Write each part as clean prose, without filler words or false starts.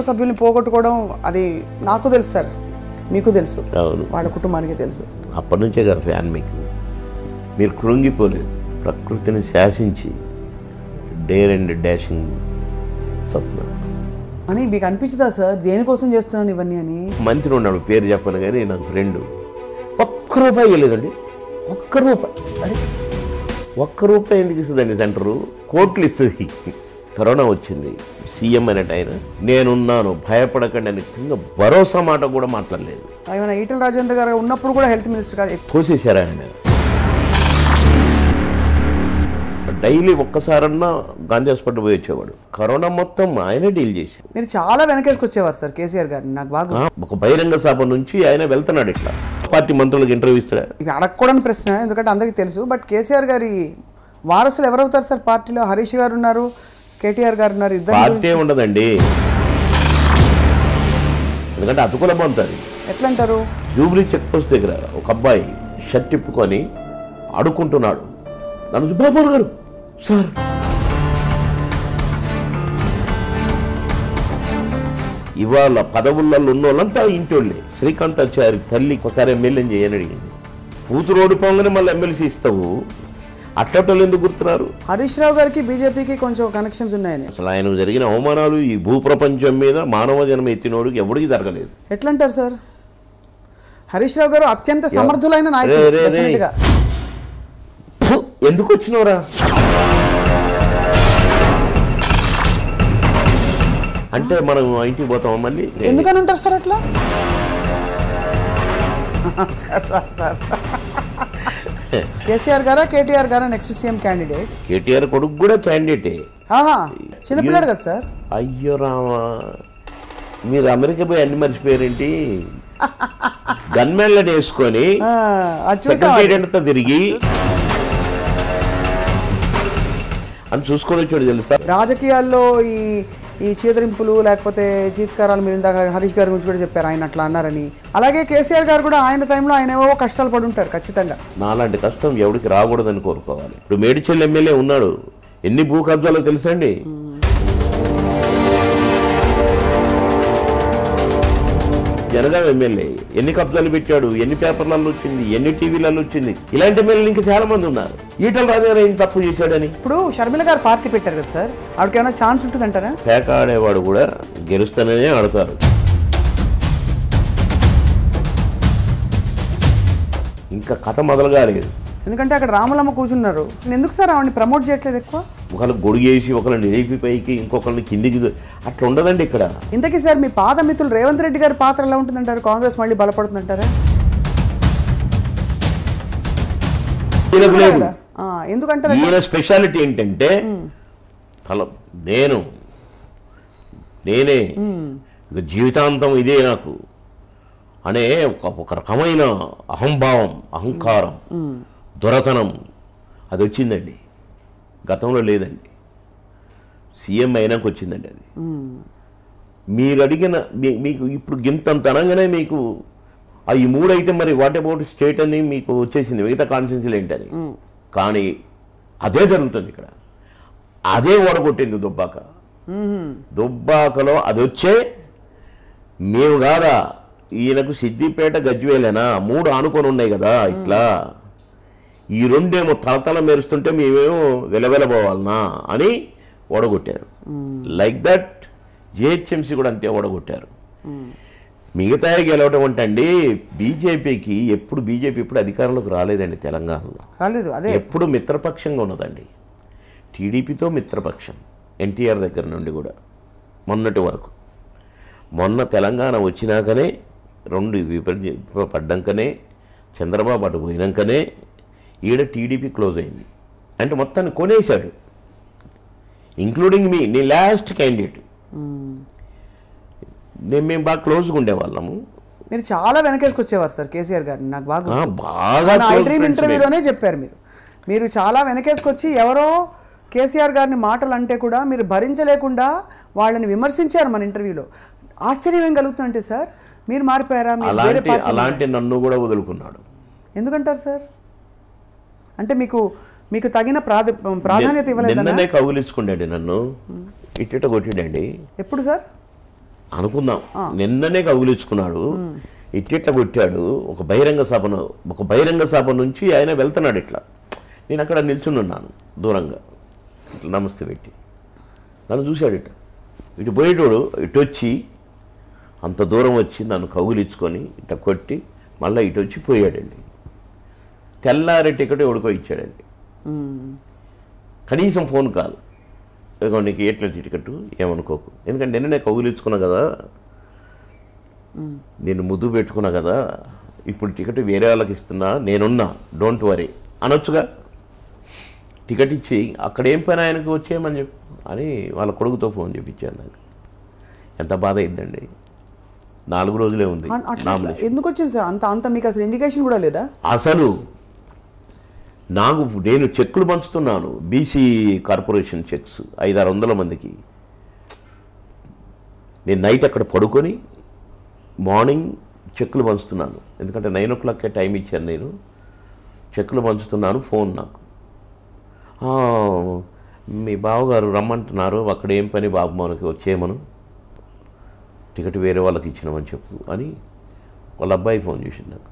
సభ్యుల్ని పోగొట్టుకోవడం అది నాకు తెలుసు సార్, మీకు తెలుసు, వాళ్ళ కుటుంబానికి తెలుసు. అప్పటి నుంచే కదా ఫ్యాన్ మీకు. మీరు కృంగిపోలేదు, ప్రకృతిని శాసించి డేర్ అండ్ డాషింగ్ స్వప్న అని మీకు అనిపించదా సార్ దేనికోసం చేస్తున్నాను ఇవన్నీ అని? మంత్రి ఉన్నాడు, పేరు చెప్పను కానీ నాకు ఫ్రెండ్, ఒక్క రూపాయి ఇవ్వలేదండి, ఒక్క రూపాయి. అరే ఒక్క రూపాయి ఎందుకు ఇస్తుందండి సెంటరు? కోట్లు ఇస్తుంది. కరోనా వచ్చింది, సీఎం అనేట ఆయన నేనున్నాను భయపడకండి అని కింద భరోసా మాట కూడా మాట్లాడలేదు. ఆయన ఈటల రాజేంద్ర గారు ఉన్నప్పుడు కూడా హెల్త్ మినిస్టర్ గారు కోసేశారు ఆయన. డైలీ ఒక్కసారన్నా గాంధీ హాస్పిటల్ పోయి వచ్చేవాడు. కరోనా మొత్తం ఆయనే డీల్ చేశారు. మీరు చాలా వెనకేసుకొచ్చేవారు సార్ కేసీఆర్ గారిని. నాకు బాగా ఒక బహిరంగ సభ నుంచి ఆయన వెళ్తున్నాడు ఇట్లా, పార్టీ మంత్రులకు ఇంటర్వ్యూ ఇస్తాడు. ఇవి అడగకూడని ప్రశ్న, ఎందుకంటే అందరికీ తెలుసు. బట్ కేసీఆర్ గారి వారసులు ఎవరవుతారు సార్ పార్టీలో? హరీష్ గారు ఉన్నారు, కేటీఆర్ గారు ఉన్నారు. ఇద్దరు పార్టీ ఉండదండి, ఎందుకంటే అతుకుల పొందుతుంది. ఎట్లా అంటారు? జూబ్లీ చెక్ పోస్ట్ దగ్గర ఒక అబ్బాయి షర్ట్ ఇప్పుకొని అడుక్కుంటున్నాడు. నన్ను బాబు గారు సార్ ఇవాళ పదవులలో ఉన్న వాళ్ళంతా ఇంటోళ్ళే. శ్రీకాంతాచారి తల్లి ఒకసారి ఎమ్మెల్యేని చేయని అడిగింది. కూతురు ఓడిపోగానే మళ్ళీ ఎమ్మెల్సీ ఇస్తావు, అట్టటోళ్ళు ఎందుకు గుర్తున్నారు? హరీష్ రావు గారికి బీజేపీకి కొంచెం కనెక్షన్స్ ఉన్నాయని. అసలు ఆయన జరిగిన అవమానాలు ఈ భూప్రపంచం మీద మానవ జన్మ ఎత్తినోడికి ఎవరికి జరగలేదు. ఎట్లా అంటారు సార్? హరీష్ రావు గారు అత్యంత సమర్థులైన నాయకుడు. ఎందుకు వచ్చినవరా అంటే మనం ఇంటికి పోతాం మళ్ళీ. ఎందుకని అంటారు సార్ అట్లా? కేసీఆర్ గారా కేటీఆర్ గారా నెక్స్ట్ సీఎం క్యాండిడేట్? కేటీఆర్ కొడుకు కూడా క్యాండిడేటే. చిన్నపిల్లాడు కదా సార్. అయ్యో రామా, మీరు అమెరికా పోయి అన్ని మర్చిపోయారేంటి? గన్మెన్లను వేసుకొని సెక్రటేరియట్తో తిరిగి అని చూసుకొని వచ్చాడు తెలుసా. రాజకీయాల్లో ఈ చేదరింపులు లేకపోతే చీత్కారాలు మీరు ఇందాక హరీష్ గారి గురించి కూడా చెప్పారు, ఆయన అట్లా అన్నారని. అలాగే కేసీఆర్ గారు కూడా ఆయన టైంలో ఆయన ఏవో కష్టాలు పడి ఉంటారు ఖచ్చితంగా. నాలాంటి కష్టం ఎవరికి రాకూడదని కోరుకోవాలి. ఇప్పుడు మేడిచెల్లి ఎమ్మెల్యే ఉన్నాడు, ఎన్ని భూ కబ్జాలో తెలుసండి. జనగాం ఎమ్మెల్యే ఎన్ని కబ్జాలు పెట్టాడు, ఎన్ని పేపర్లలో వచ్చింది, ఎన్ని టీవీలలో వచ్చింది. ఇలాంటి ఎమ్మెల్యేలు ఇంకా చాలా మంది ఉన్నారు. ఈటల రాజేంద్ర ఏం తప్పు చేశాడని. ఇప్పుడు షర్మిల గారు పార్టీ పెట్టారు కదా సార్, ఆవిడకి ఏమైనా ఛాన్స్ ఉంటుందంటారా? పేక ఆడేవాడు కూడా గెలుస్తాననే ఆడతారు. ఇంకా కథ మొదలుగా లేదు, ఎందుకంటే అక్కడ రాములమ్మ కూర్చున్నారు. ఎందుకు సార్ ఆవిడని ప్రమోట్ చేయట్లేదు ఎక్కువ? ఒకళ్ళు గొడిగేసి ఒకళ్ళని ఏపీ పైకి ఇంకొకరిని కిందికి అట్లా ఉండదండి ఇక్కడ. ఇంతకీ సార్ మీ పాత మిత్రులు రేవంత్ రెడ్డి గారి పాత్ర ఎలా ఉంటుందంటారు? కాంగ్రెస్ మళ్ళీ బలపడుతుందంటారా? ఎందుకంటే ఈయన స్పెషాలిటీ ఏంటంటే నేనే జీవితాంతం ఇదే నాకు అనే ఒక రకమైన అహంభావం, అహంకారం, దొరతనం అది వచ్చిందండి. గతంలో లేదండి, సీఎం అయినాక వచ్చిందండి అది. మీరు అడిగిన మీకు ఇప్పుడు గింతంత అనగానే మీకు ఈ మూడు అయితే మరి వాట్ అబౌట్ స్టేట్ అని మీకు వచ్చేసింది, మిగతా కాన్స్టిట్యున్సీలు ఏంటని. కానీ అదే జరుగుతుంది ఇక్కడ, అదే ఓడగొట్టింది దుబ్బాకలో అది వచ్చే మేము కాదా, ఈయనకు సిద్దిపేట గజ్వేలేనా, మూడు ఆనుకొని ఉన్నాయి కదా ఇట్లా, ఈ రెండేమో తలతల మెరుస్తుంటే మేమేమో వెలవెలబోవాలనా అని ఓడగొట్టారు. లైక్ దట్ జిహెచ్ఎంసీ కూడా అంతే ఓడగొట్టారు. మిగతా గెలవడం అంటే అండి బీజేపీ ఎప్పుడు అధికారంలోకి రాలేదండి తెలంగాణలో, రాలేదు. అదే ఎప్పుడు మిత్రపక్షంగా ఉన్నదండి, టీడీపీతో మిత్రపక్షం ఎన్టీఆర్ దగ్గర నుండి కూడా మొన్నటి వరకు. మొన్న తెలంగాణ వచ్చినాకనే రెండు పడ్డాకనే చంద్రబాబు అటు పోయినాకనే ఈడ టీడీపీ క్లోజ్ అయింది. అంటే మొత్తాన్ని కొనేశాడు, ఇంక్లూడింగ్ మీ, నీ లాస్ట్ క్యాండిడేట్. మేము బాగా క్లోజ్గా ఉండేవాళ్ళము. మీరు చాలా వెనకేసుకొచ్చేవారు సార్ కేసీఆర్ గారిని. నాకు బాగా ఇంటర్వ్యూలోనే చెప్పారు మీరు చాలా వెనకేసుకొచ్చి ఎవరో కేసీఆర్ గారిని మాటలు అంటే కూడా మీరు భరించలేకుండా వాళ్ళని విమర్శించారు మన ఇంటర్వ్యూలో. ఆశ్చర్యం ఏం కలుగుతుందంటే సార్ మీరు మారిపోయారా? అలాంటి నన్ను కూడా వదులుకున్నాడు. ఎందుకంటారు సార్? అంటే మీకు తగిన ప్రాధాన్యత ఇవ్వలేదు. కౌగిలించుకున్నాడు నన్ను, ఇట్ట కొట్టిండండి. ఎప్పుడు సార్? అనుకుందాం, నిన్ననే కౌగిలించుకున్నాడు, ఇట్లా కొట్టాడు. ఒక బహిరంగ సభ నుంచి ఆయన వెళ్తున్నాడు. ఇట్లా నేను అక్కడ నిల్చున్నాను దూరంగా, ఇట్లా నమస్తే పెట్టి నన్ను చూశాడు. ఇటు పోయేటోడు ఇటు వచ్చి అంత దూరం వచ్చి నన్ను కౌగిలించుకొని ఇట్లా కొట్టి మళ్ళీ ఇటు వచ్చి పోయాడండి. తెల్లారి టికెట్ ఎవడికో ఇచ్చాడండి, కనీసం ఫోన్ కాల్, ఇదిగో నీకు ఎట్లా టికెట్ ఏమనుకోకు, ఎందుకంటే నిన్ననే కౌగిలించుకున్నా కదా, నేను ముద్దు పెట్టుకున్నా కదా, ఇప్పుడు టికెట్ వేరే వాళ్ళకి ఇస్తున్నా, నేనున్నా, డోంట్ వరీ అనొచ్చుగా. టికెట్ ఇచ్చి అక్కడేం పని ఆయనకు వచ్చేయమని చెప్పి అని వాళ్ళ కొడుకుతో ఫోన్ చేయించాను. నాకు ఎంత బాధ అయిందండి. 4 రోజులే ఉంది. ఎందుకు వచ్చింది సార్ అంత మీకు అసలు ఇండికేషన్ కూడా లేదా? అసలు నేను చెక్కులు పంచుతున్నాను, బీసీ కార్పొరేషన్ చెక్స్ 500-600 మందికి. నేను నైట్ అక్కడ పడుకొని మార్నింగ్ చెక్కులు పంచుతున్నాను, ఎందుకంటే 9 o'clock టైం ఇచ్చాను. నేను చెక్కులు పంచుతున్నాను. ఫోన్ నాకు, మీ బావగారు రమ్మంటున్నారు, అక్కడ ఏం పని బాబు మనకి వచ్చేయమను, టికెట్ వేరే వాళ్ళకి ఇచ్చినామని చెప్పు అని వాళ్ళ అబ్బాయి ఫోన్ చేసింది నాకు.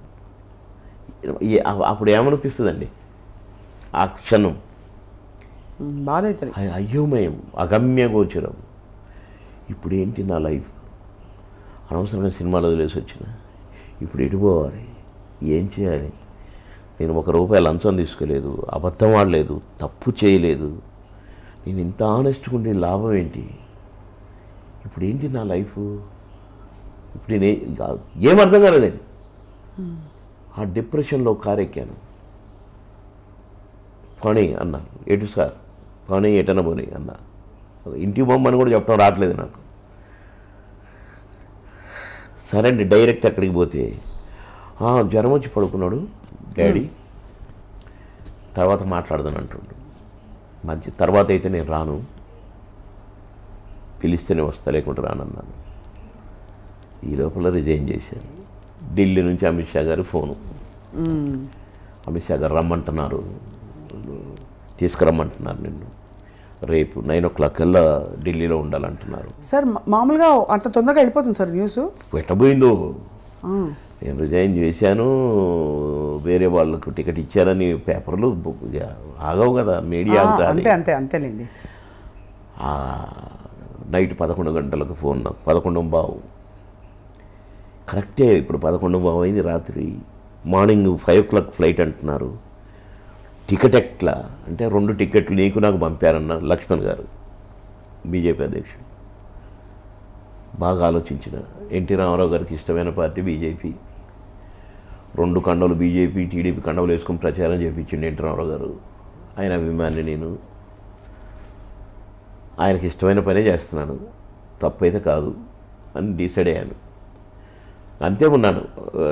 అప్పుడు ఏమనిపిస్తుందండి ఆ క్షణం? బాధ, అయోమయం, అగమ్య గోచరం. ఇప్పుడు ఏంటి నా లైఫ్? అనవసరంగా సినిమాలు వదిలేసి వచ్చిన, ఇప్పుడు ఎటు పోవాలి, ఏం చేయాలి? నేను ₹1 లంచం తీసుకోలేదు, అబద్ధం ఆడలేదు, తప్పు చేయలేదు, నేను ఇంత ఆనెస్ట్గా ఉండే లాభం ఏంటి? ఇప్పుడు ఏంటి నా లైఫ్? ఇప్పుడు నేను ఏం అర్థం కాలేదండి. ఆ డిప్రెషన్లో కారెక్కాను. పోనీ అన్నా, ఎటు సార్ పోనీ, ఎటన్నా పోనీ అన్నా. ఇంటికి బొమ్మని కూడా చెప్పడం రావట్లేదు నాకు. సరే అండి, డైరెక్ట్ అక్కడికి పోతే జ్వరం వచ్చి పడుకున్నాడు డాడీ, తర్వాత మాట్లాడదాను అంటుండు. మంచి తర్వాత అయితే నేను రాను, పిలిస్తేనే వస్తా, లేకుంటే రానన్నాను. ఈ లోపల రిజైన్ చేశాను. ఢిల్లీ నుంచి అమిత్ షా గారు ఫోను, అమిత్ షా గారు రమ్మంటున్నారు, తీసుకురమ్మంటున్నారు, నిన్ను రేపు 9 o'clock కల్లా ఢిల్లీలో ఉండాలంటున్నారు. సార్ మామూలుగా అంత తొందరగా వెళ్ళిపోతుంది సార్ న్యూస్? ఎట్టబోయిందో. నేను రిజైన్ చేశాను, వేరే వాళ్ళకు టికెట్ ఇచ్చారని పేపర్లు ఆగవు కదా, మీడియా అంతేలేండి. నైట్ 11 గంటలకు ఫోన్, నాకు 11:15 కరెక్టే. ఇప్పుడు 11:15 అయింది రాత్రి. మార్నింగ్ 5 o'clock ఫ్లైట్ అంటున్నారు. టికెట్ ఎట్లా అంటే 2 టికెట్లు నీకు నాకు పంపారన్న లక్ష్మణ్ గారు, బీజేపీ అధ్యక్షుడు. బాగా ఆలోచించిన, ఎన్టీ రామారావు గారికి ఇష్టమైన పార్టీ బీజేపీ, 2 కండవలు బీజేపీ టీడీపీ కండవలు వేసుకొని ప్రచారం చేయించిండు ఎన్టీ రామారావు గారు. ఆయన అభిమాని నేను, ఆయనకి ఇష్టమైన పనే చేస్తున్నాను, తప్పైతే కాదు అని డిసైడ్ అయ్యాను. అంతే ఉన్నాను.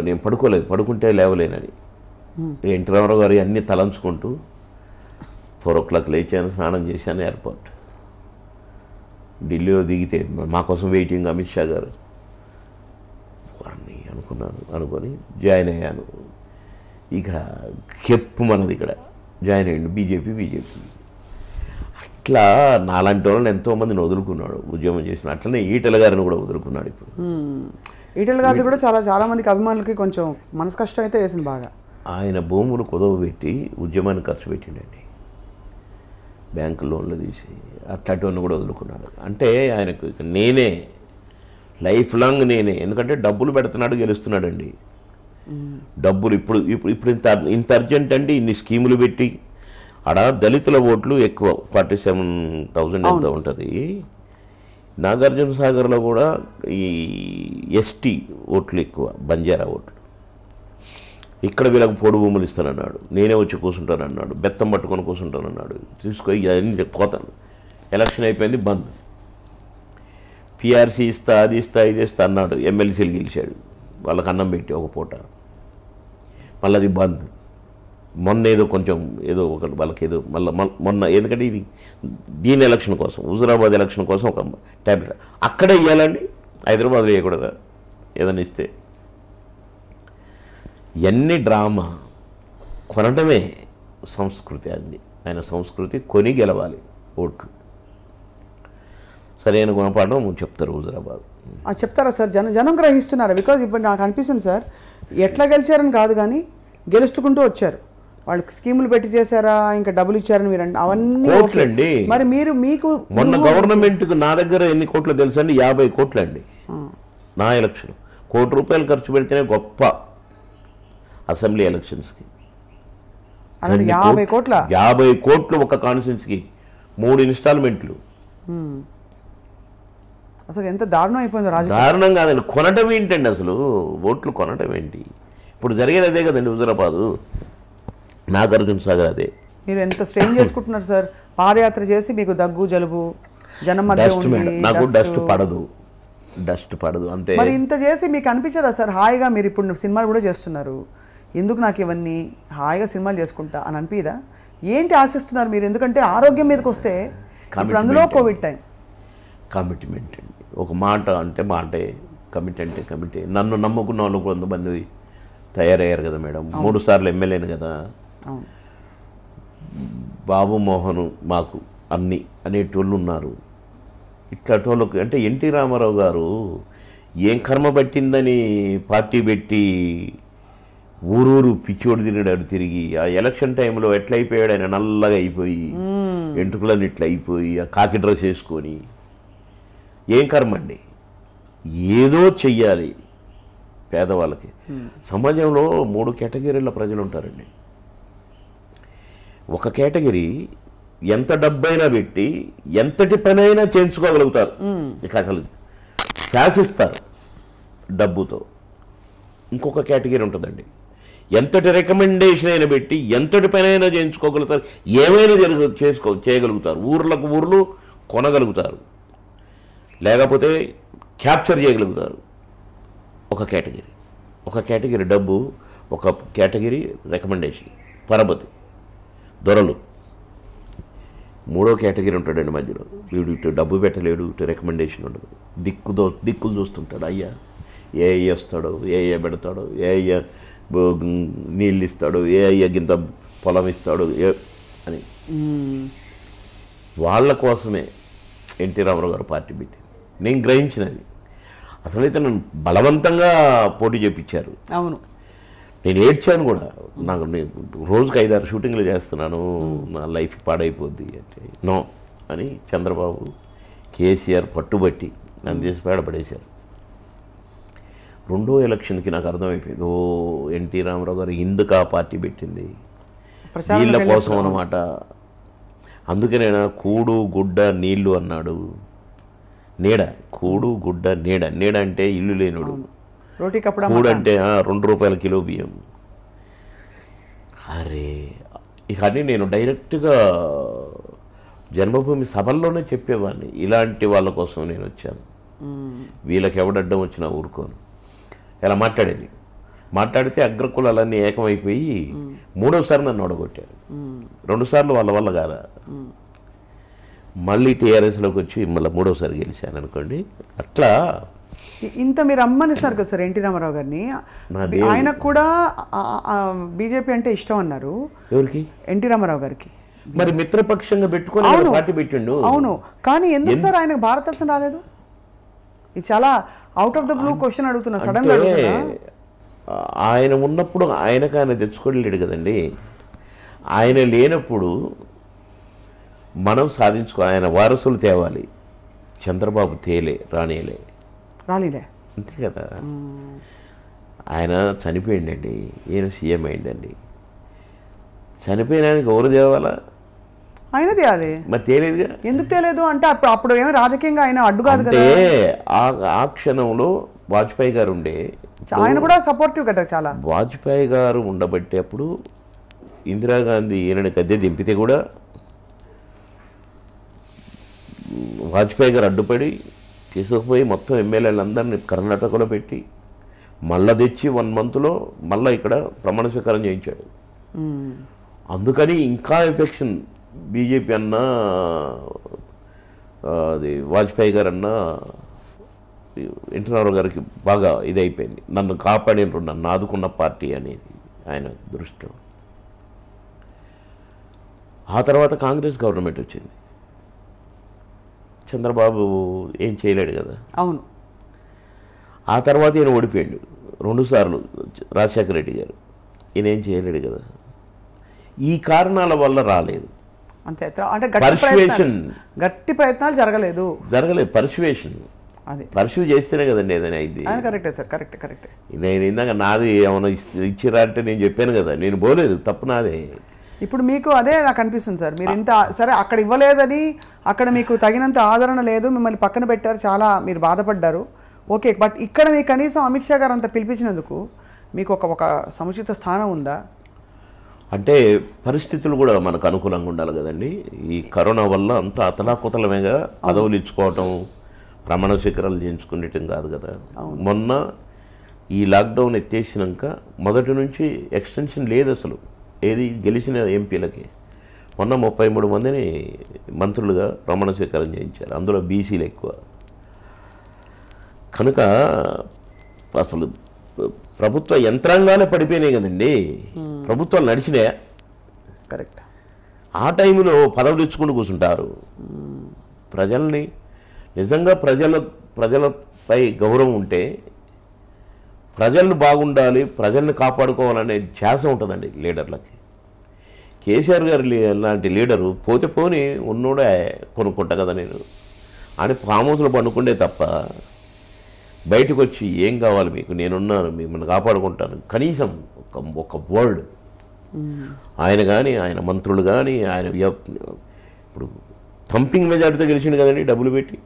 నేను పడుకోలేదు, పడుకుంటే లేవలేనని. ఎన్టీ రామారావు గారు అన్నీ తలంచుకుంటూ 4 o'clock లేచాను, స్నానం చేశాను, ఎయిర్పోర్ట్ ఢిల్లీలో దిగితే మా కోసం వెయిటింగ్ అమిత్ షా గారు. వారిని అనుకొని జాయిన్ అయ్యాను. ఇక కెప్పు మనది ఇక్కడ జాయిన్ అయ్యండి బీజేపీ. అట్లా నాలాంటి వాళ్ళని ఎంతోమందిని వదులుకున్నాడు ఉద్యమం చేసిన. అట్లనే ఈటెల గారిని కూడా వదులుకున్నాడు. ఇప్పుడు ఈటెల గారిది కూడా చాలా మందికి అభిమానులకి కొంచెం మనసు కష్టం అయితే వేసింది బాగా. ఆయన భూములు కుదవ పెట్టి ఉద్యమాన్ని ఖర్చు పెట్టిండండి, బ్యాంకు లోన్లు తీసి. అట్లాంటివన్నీ కూడా వదులుకున్నాడు. అంటే ఆయనకు నేనే లైఫ్ లాంగ్ నేనే, ఎందుకంటే డబ్బులు పెడుతున్నాడు, గెలుస్తున్నాడండి. డబ్బులు ఇప్పుడు ఇంత అర్జెంట్ అండి, ఇన్ని స్కీములు పెట్టి. ఆడ దళితుల ఓట్లు ఎక్కువ, 47,000 ఎంత ఉంటుంది. నాగార్జున సాగర్లో కూడా ఈ ఎస్టీ ఓట్లు ఎక్కువ, బంజారా ఓట్లు. ఇక్కడ వీళ్ళకి పొడు భూములు ఇస్తానన్నాడు, నేనే వచ్చి కూర్చుంటానన్నాడు, బెత్తం పట్టుకొని కూర్చుంటానన్నాడు. తీసుకొని ఇవన్నీ పోతాను. ఎలక్షన్ అయిపోయింది, బంద్. పిఆర్సీ ఇస్తా, అది ఇస్తా, ఇది ఇస్తా అన్నాడు. ఎమ్మెల్సీలు గెలిచాడు, వాళ్ళకి అన్నం పెట్టి ఒక పూట. మళ్ళీ అది బంద్. మొన్న ఏదో ఒకటి వాళ్ళకి ఏదో మొన్న, ఎందుకంటే ఇది దీని ఎలక్షన్ కోసం, హుజురాబాద్ ఎలక్షన్ కోసం ఒక ట్యాబ్లెట్ అక్కడే ఇవ్వాలండి, హైదరాబాద్లో వేయకూడదా ఏదైనా ఇస్తే? ఎన్ని డ్రామా కొనటమే సంస్కృతి. అది ఆయన సంస్కృతి, కొని గెలవాలి ఓట్లు. సరైన గుణపాఠం చెప్తారు హుజూరాబాద్. చెప్తారా సార్? జనం గ్రహిస్తున్నారా? బికాజ్ ఇప్పుడు నాకు అనిపిస్తుంది సార్, ఎట్లా గెలిచారని కాదు కానీ గెలుచుకుంటూ వచ్చారు. వాళ్ళు స్కీములు పెట్టి చేశారా, ఇంకా డబ్బులు ఇచ్చారని మీరు అవన్నీ కోట్లండి. మరి మీకు మొన్న గవర్నమెంట్కి నా దగ్గర ఎన్ని కోట్లు తెలుసా అండి? 50 కోట్లు అండి. నా ఎలక్షన్ ₹1 ఖర్చు పెడితేనే గొప్ప అసెంబ్లీ ఎలక్షన్స్కి. 50 కోట్ల 50 కోట్లు ఒక కాన్స్టిట్యున్సీకి 3 ఇన్స్టాల్మెంట్లు. అసలు ఎంత దారుణం అయిపోయిందో రాజకీయం. దారుణం కాదండి, కొనటం ఏంటండి అసలు? ఓట్లు కొనటం ఏంటి? ఇప్పుడు జరిగేది అదే కదండి హుజూరాబాదు, నాగార్జున సాగర్ అదే. మీరు ఎంత స్ట్రెయిన్ చేసుకుంటున్నారు సార్? పాదయాత్ర చేసి మీకు దగ్గు జలుబు జనం మధ్య నాకు డస్ట్ పడదు అంతే. మరి ఇంత చేసి మీకు అనిపించదా సార్ హాయిగా? మీరు ఇప్పుడు సినిమాలు కూడా చేస్తున్నారు, ఎందుకు నాకు ఇవన్నీ, హాయిగా సినిమాలు చేసుకుంటా అని అనిపిదా? ఏంటి ఆశిస్తున్నారు మీరు? ఎందుకంటే ఆరోగ్యం మీదకి వస్తే ఇప్పుడు అందులో కోవిడ్ టైం. కమిట్మెంట్ అండి, ఒక మాట అంటే మాటే, కమిట్ అంటే కమిటే. నన్ను నమ్ముకున్న వాళ్ళు కొంతమంది తయారయ్యారు కదా మేడం. 3 సార్లు ఎమ్మెల్యేను కదా. బాబు మోహన్ మాకు అన్ని అనేటోళ్ళు ఉన్నారు. ఇట్లాంటి అంటే ఎన్టీ రామారావు గారు ఏం కర్మ పట్టిందని పార్టీ పెట్టి ఊరూరు పిచ్చోడు తిరిగాడు తిరిగి. ఆ ఎలక్షన్ టైంలో ఎట్లా అయిపోయాడు ఆయన, నల్లగా అయిపోయి ఎంట్రుకలన్నీ ఇట్లా అయిపోయి ఆ కాకి డ్రెస్ వేసుకొని. ఏం కర్మ అండి? ఏదో చెయ్యాలి పేదవాళ్ళకి. సమాజంలో 3 కేటగిరీల ప్రజలు ఉంటారండి. ఒక కేటగిరీ ఎంత డబ్బైనా పెట్టి ఎంతటి పనైనా చేయించుకోగలుగుతారు, ఇక అసలు శాసిస్తారు డబ్బుతో. ఇంకొక కేటగిరీ ఉంటుందండి, ఎంతటి రికమెండేషన్ అయినా పెట్టి ఎంతటి పనైనా చేయించుకోగలుగుతారు, ఏమైనా చేయగలుగుతారు, ఊర్లు కొనగలుగుతారు, లేకపోతే క్యాప్చర్ చేయగలుగుతారు. ఒక కేటగిరీ డబ్బు, ఒక కేటగిరీ రికమెండేషన్, పరపతి దొరలు. 3వ కేటగిరీ ఉంటాడండి మధ్యలో. వీడు ఇటు డబ్బు పెట్టలేడు, ఇటు రికమెండేషన్ ఉండదు, దిక్కులు చూస్తుంటాడు. అయ్యా ఏ వస్తాడో, ఏ పెడతాడో, ఏ నీళ్ళు ఇస్తాడు, ఏ గింత పొలం ఇస్తాడు అని. వాళ్ళ కోసమే ఎన్టీ రామారావు గారు పార్టీ పెట్టింది. నేను గ్రహించినది అసలైతే నన్ను బలవంతంగా పోటీ చేయించారు. అవును, నేను ఏడ్చాను కూడా. నాకు రోజుకి 5-6 షూటింగ్లు చేస్తున్నాను, నా లైఫ్ పాడైపోద్ది అంటే నో అని చంద్రబాబు కేసీఆర్ పట్టుబట్టి నన్ను తీసి పేడపడేశారు. 2వ ఎలక్షన్కి నాకు అర్థమైపోయింది, ఎన్టీ రామారావు గారు ఎందుకు ఆ పార్టీ పెట్టింది, నీళ్ళ కోసం అన్నమాట. అందుకనేనా కూడు గుడ్డ నీళ్లు అన్నాడు. నీడ, కూడు గుడ్డ నీడ. నీడ అంటే ఇల్లు లేనుడు, కూడు అంటే ₹2 కిలో బియ్యం. అరే ఇక అని నేను డైరెక్ట్గా జన్మభూమి సభల్లోనే చెప్పేవాడిని, ఇలాంటి వాళ్ళ కోసం నేను వచ్చాను, వీళ్ళకి ఎవడడ్డం వచ్చినా ఊరుకోను. ఇలా మాట్లాడితే అగ్రకులాలన్నీ ఏకమైపోయి 3వసారి నన్ను ఓడగొట్టారు. 2 సార్లు వాళ్ళ వల్ల కాదా, మళ్ళీ టీఆర్ఎస్లోకి వచ్చి మళ్ళీ 3వసారి గెలిచాను అనుకోండి. అట్లా ఇంత మీరు అమ్మనిస్తున్నారు కదా సార్ ఎన్టీ రామారావు గారిని. ఆయనకు కూడా బీజేపీ అంటే ఇష్టం అన్నారు. ఎవరికి? ఎన్టీ రామారావు గారికి. మరి మిత్రపక్షంగా పెట్టుకొని పార్టీ పెట్టిండు. అవును, కానీ ఎందుకు సార్ ఆయనకు భారతరత్న రాలేదు? ఇది చాలా out of the blue question అడుగుతున్నా, సడన్ గా అడుగుతున్నా. ఆయన ఉన్నప్పుడు ఆయన తెచ్చుకోలేడు కదండి. ఆయన లేనప్పుడు మనం ఆయన వారసులు తేవాలి. చంద్రబాబు రానిలే అంతే కదా. ఆయన చనిపోయిండండి, ఈయన సీఎం అయిందండి. చనిపోయినానికి ఎవరు తేవాలా? ఆయన తేయాలి. మరి తేలేదుగా. ఎందుకు తేలేదు అంటే అప్పుడు ఏమో రాజకీయంగా ఆయన అడ్డు కాదు కదా. ఆ క్షణంలో వాజ్పేయి గారు ఉండే, ఆయన కూడా సపోర్టివ్ కదా చాలా. వాజ్పేయి గారు ఉండబట్టేప్పుడు ఇందిరాగాంధీ ఈయనని గద్దె దింపితే కూడా వాజ్పేయి గారు అడ్డుపడి తీసుకుపోయి మొత్తం ఎమ్మెల్యేలందరినీ కర్ణాటకలో పెట్టి మళ్ళా తెచ్చి 1 మంత్లో మళ్ళీ ఇక్కడ ప్రమాణ స్వీకారం చేయించాడు. అందుకని ఇంకా ఎఫెక్షన్ బీజేపీ అన్నా, అది వాజ్పేయి గారు అన్నా ఎన్టీ రామారావు గారికి బాగా ఇది అయిపోయింది. నన్ను కాపాడినరు, నన్ను ఆదుకున్న పార్టీ అనేది ఆయన దృష్టిలో. ఆ తర్వాత కాంగ్రెస్ గవర్నమెంట్ వచ్చింది. చంద్రబాబు ఏం చేయలేడు కదా. అవును. ఆ తర్వాత ఈయన ఓడిపోయాడు 2 సార్లు రాజశేఖర రెడ్డి గారు. ఈయన ఏం చేయలేడు కదా. ఈ కారణాల వల్ల రాలేదు. అంతే. అంటే గట్టి ప్రయత్నాలు జరగలేదు. పర్సువేషన్ అది పర్సూ చేస్తేనే కదండి ఏదైనా అయింది. కరెక్టే సార్, కరెక్టే. నేను ఇందాక నాది ఏమైనా ఇచ్చిరా అంటే నేను చెప్పాను కదా, నేను పోలేదు, తప్పు నాదే. ఇప్పుడు మీకు అదే నాకు అనిపిస్తుంది సార్, మీరు ఇంత సరే అక్కడ ఇవ్వలేదని, అక్కడ మీకు తగినంత ఆదరణ లేదు, మిమ్మల్ని పక్కన పెట్టారు, చాలా మీరు బాధపడ్డారు, ఓకే. బట్ ఇక్కడ మీకు కనీసం అమిత్ షా గారు అంత పిలిపించినందుకు మీకు ఒక సముచిత స్థానం ఉందా? అంటే పరిస్థితులు కూడా మనకు అనుకూలంగా ఉండాలి కదండి. ఈ కరోనా వల్ల అంత అతలాకుతలమేగా పదవులు ఇచ్చుకోవటం, ప్రమాణ స్వీకారాలు చేయించుకునేటం కాదు కదా. మొన్న ఈ లాక్డౌన్ ఎత్తేసినాక మొదటి నుంచి ఎక్స్టెన్షన్ లేదు అసలు, ఏది గెలిచిన ఎంపీలకి. మొన్న 33 మందిని మంత్రులుగా ప్రమాణ స్వీకారం చేయించారు, అందులో బీసీలు ఎక్కువ. కనుక అసలు ప్రభుత్వ యంత్రాంగాలే పడిపోయినాయి కదండి. ప్రభుత్వాలు నడిచినాయా? కరెక్ట్. ఆ టైంలో పదవులు ఇచ్చుకుంటూ కూర్చుంటారు. ప్రజల్ని నిజంగా ప్రజలపై గౌరవం ఉంటే, ప్రజలు బాగుండాలి, ప్రజల్ని కాపాడుకోవాలనే ధ్యాస ఉంటుందండి లీడర్లకి. కేసీఆర్ గారు లాంటి లీడరు పోతే పోని ఉన్నోడే కొనుక్కుంటా కదా నేను అని ఫామ్ హౌస్లో పండుకుంటే తప్ప, బయటకు వచ్చి ఏం కావాలి మీకు, నేనున్నాను, మిమ్మల్ని కాపాడుకుంటాను, కనీసం ఒక వర్డ్ ఆయన కానీ, ఆయన మంత్రులు కానీ, ఆయన ఇప్పుడు థంపింగ్ మెజార్టీతో గెలిచిండు కదండి, డబ్బులు పెట్టి.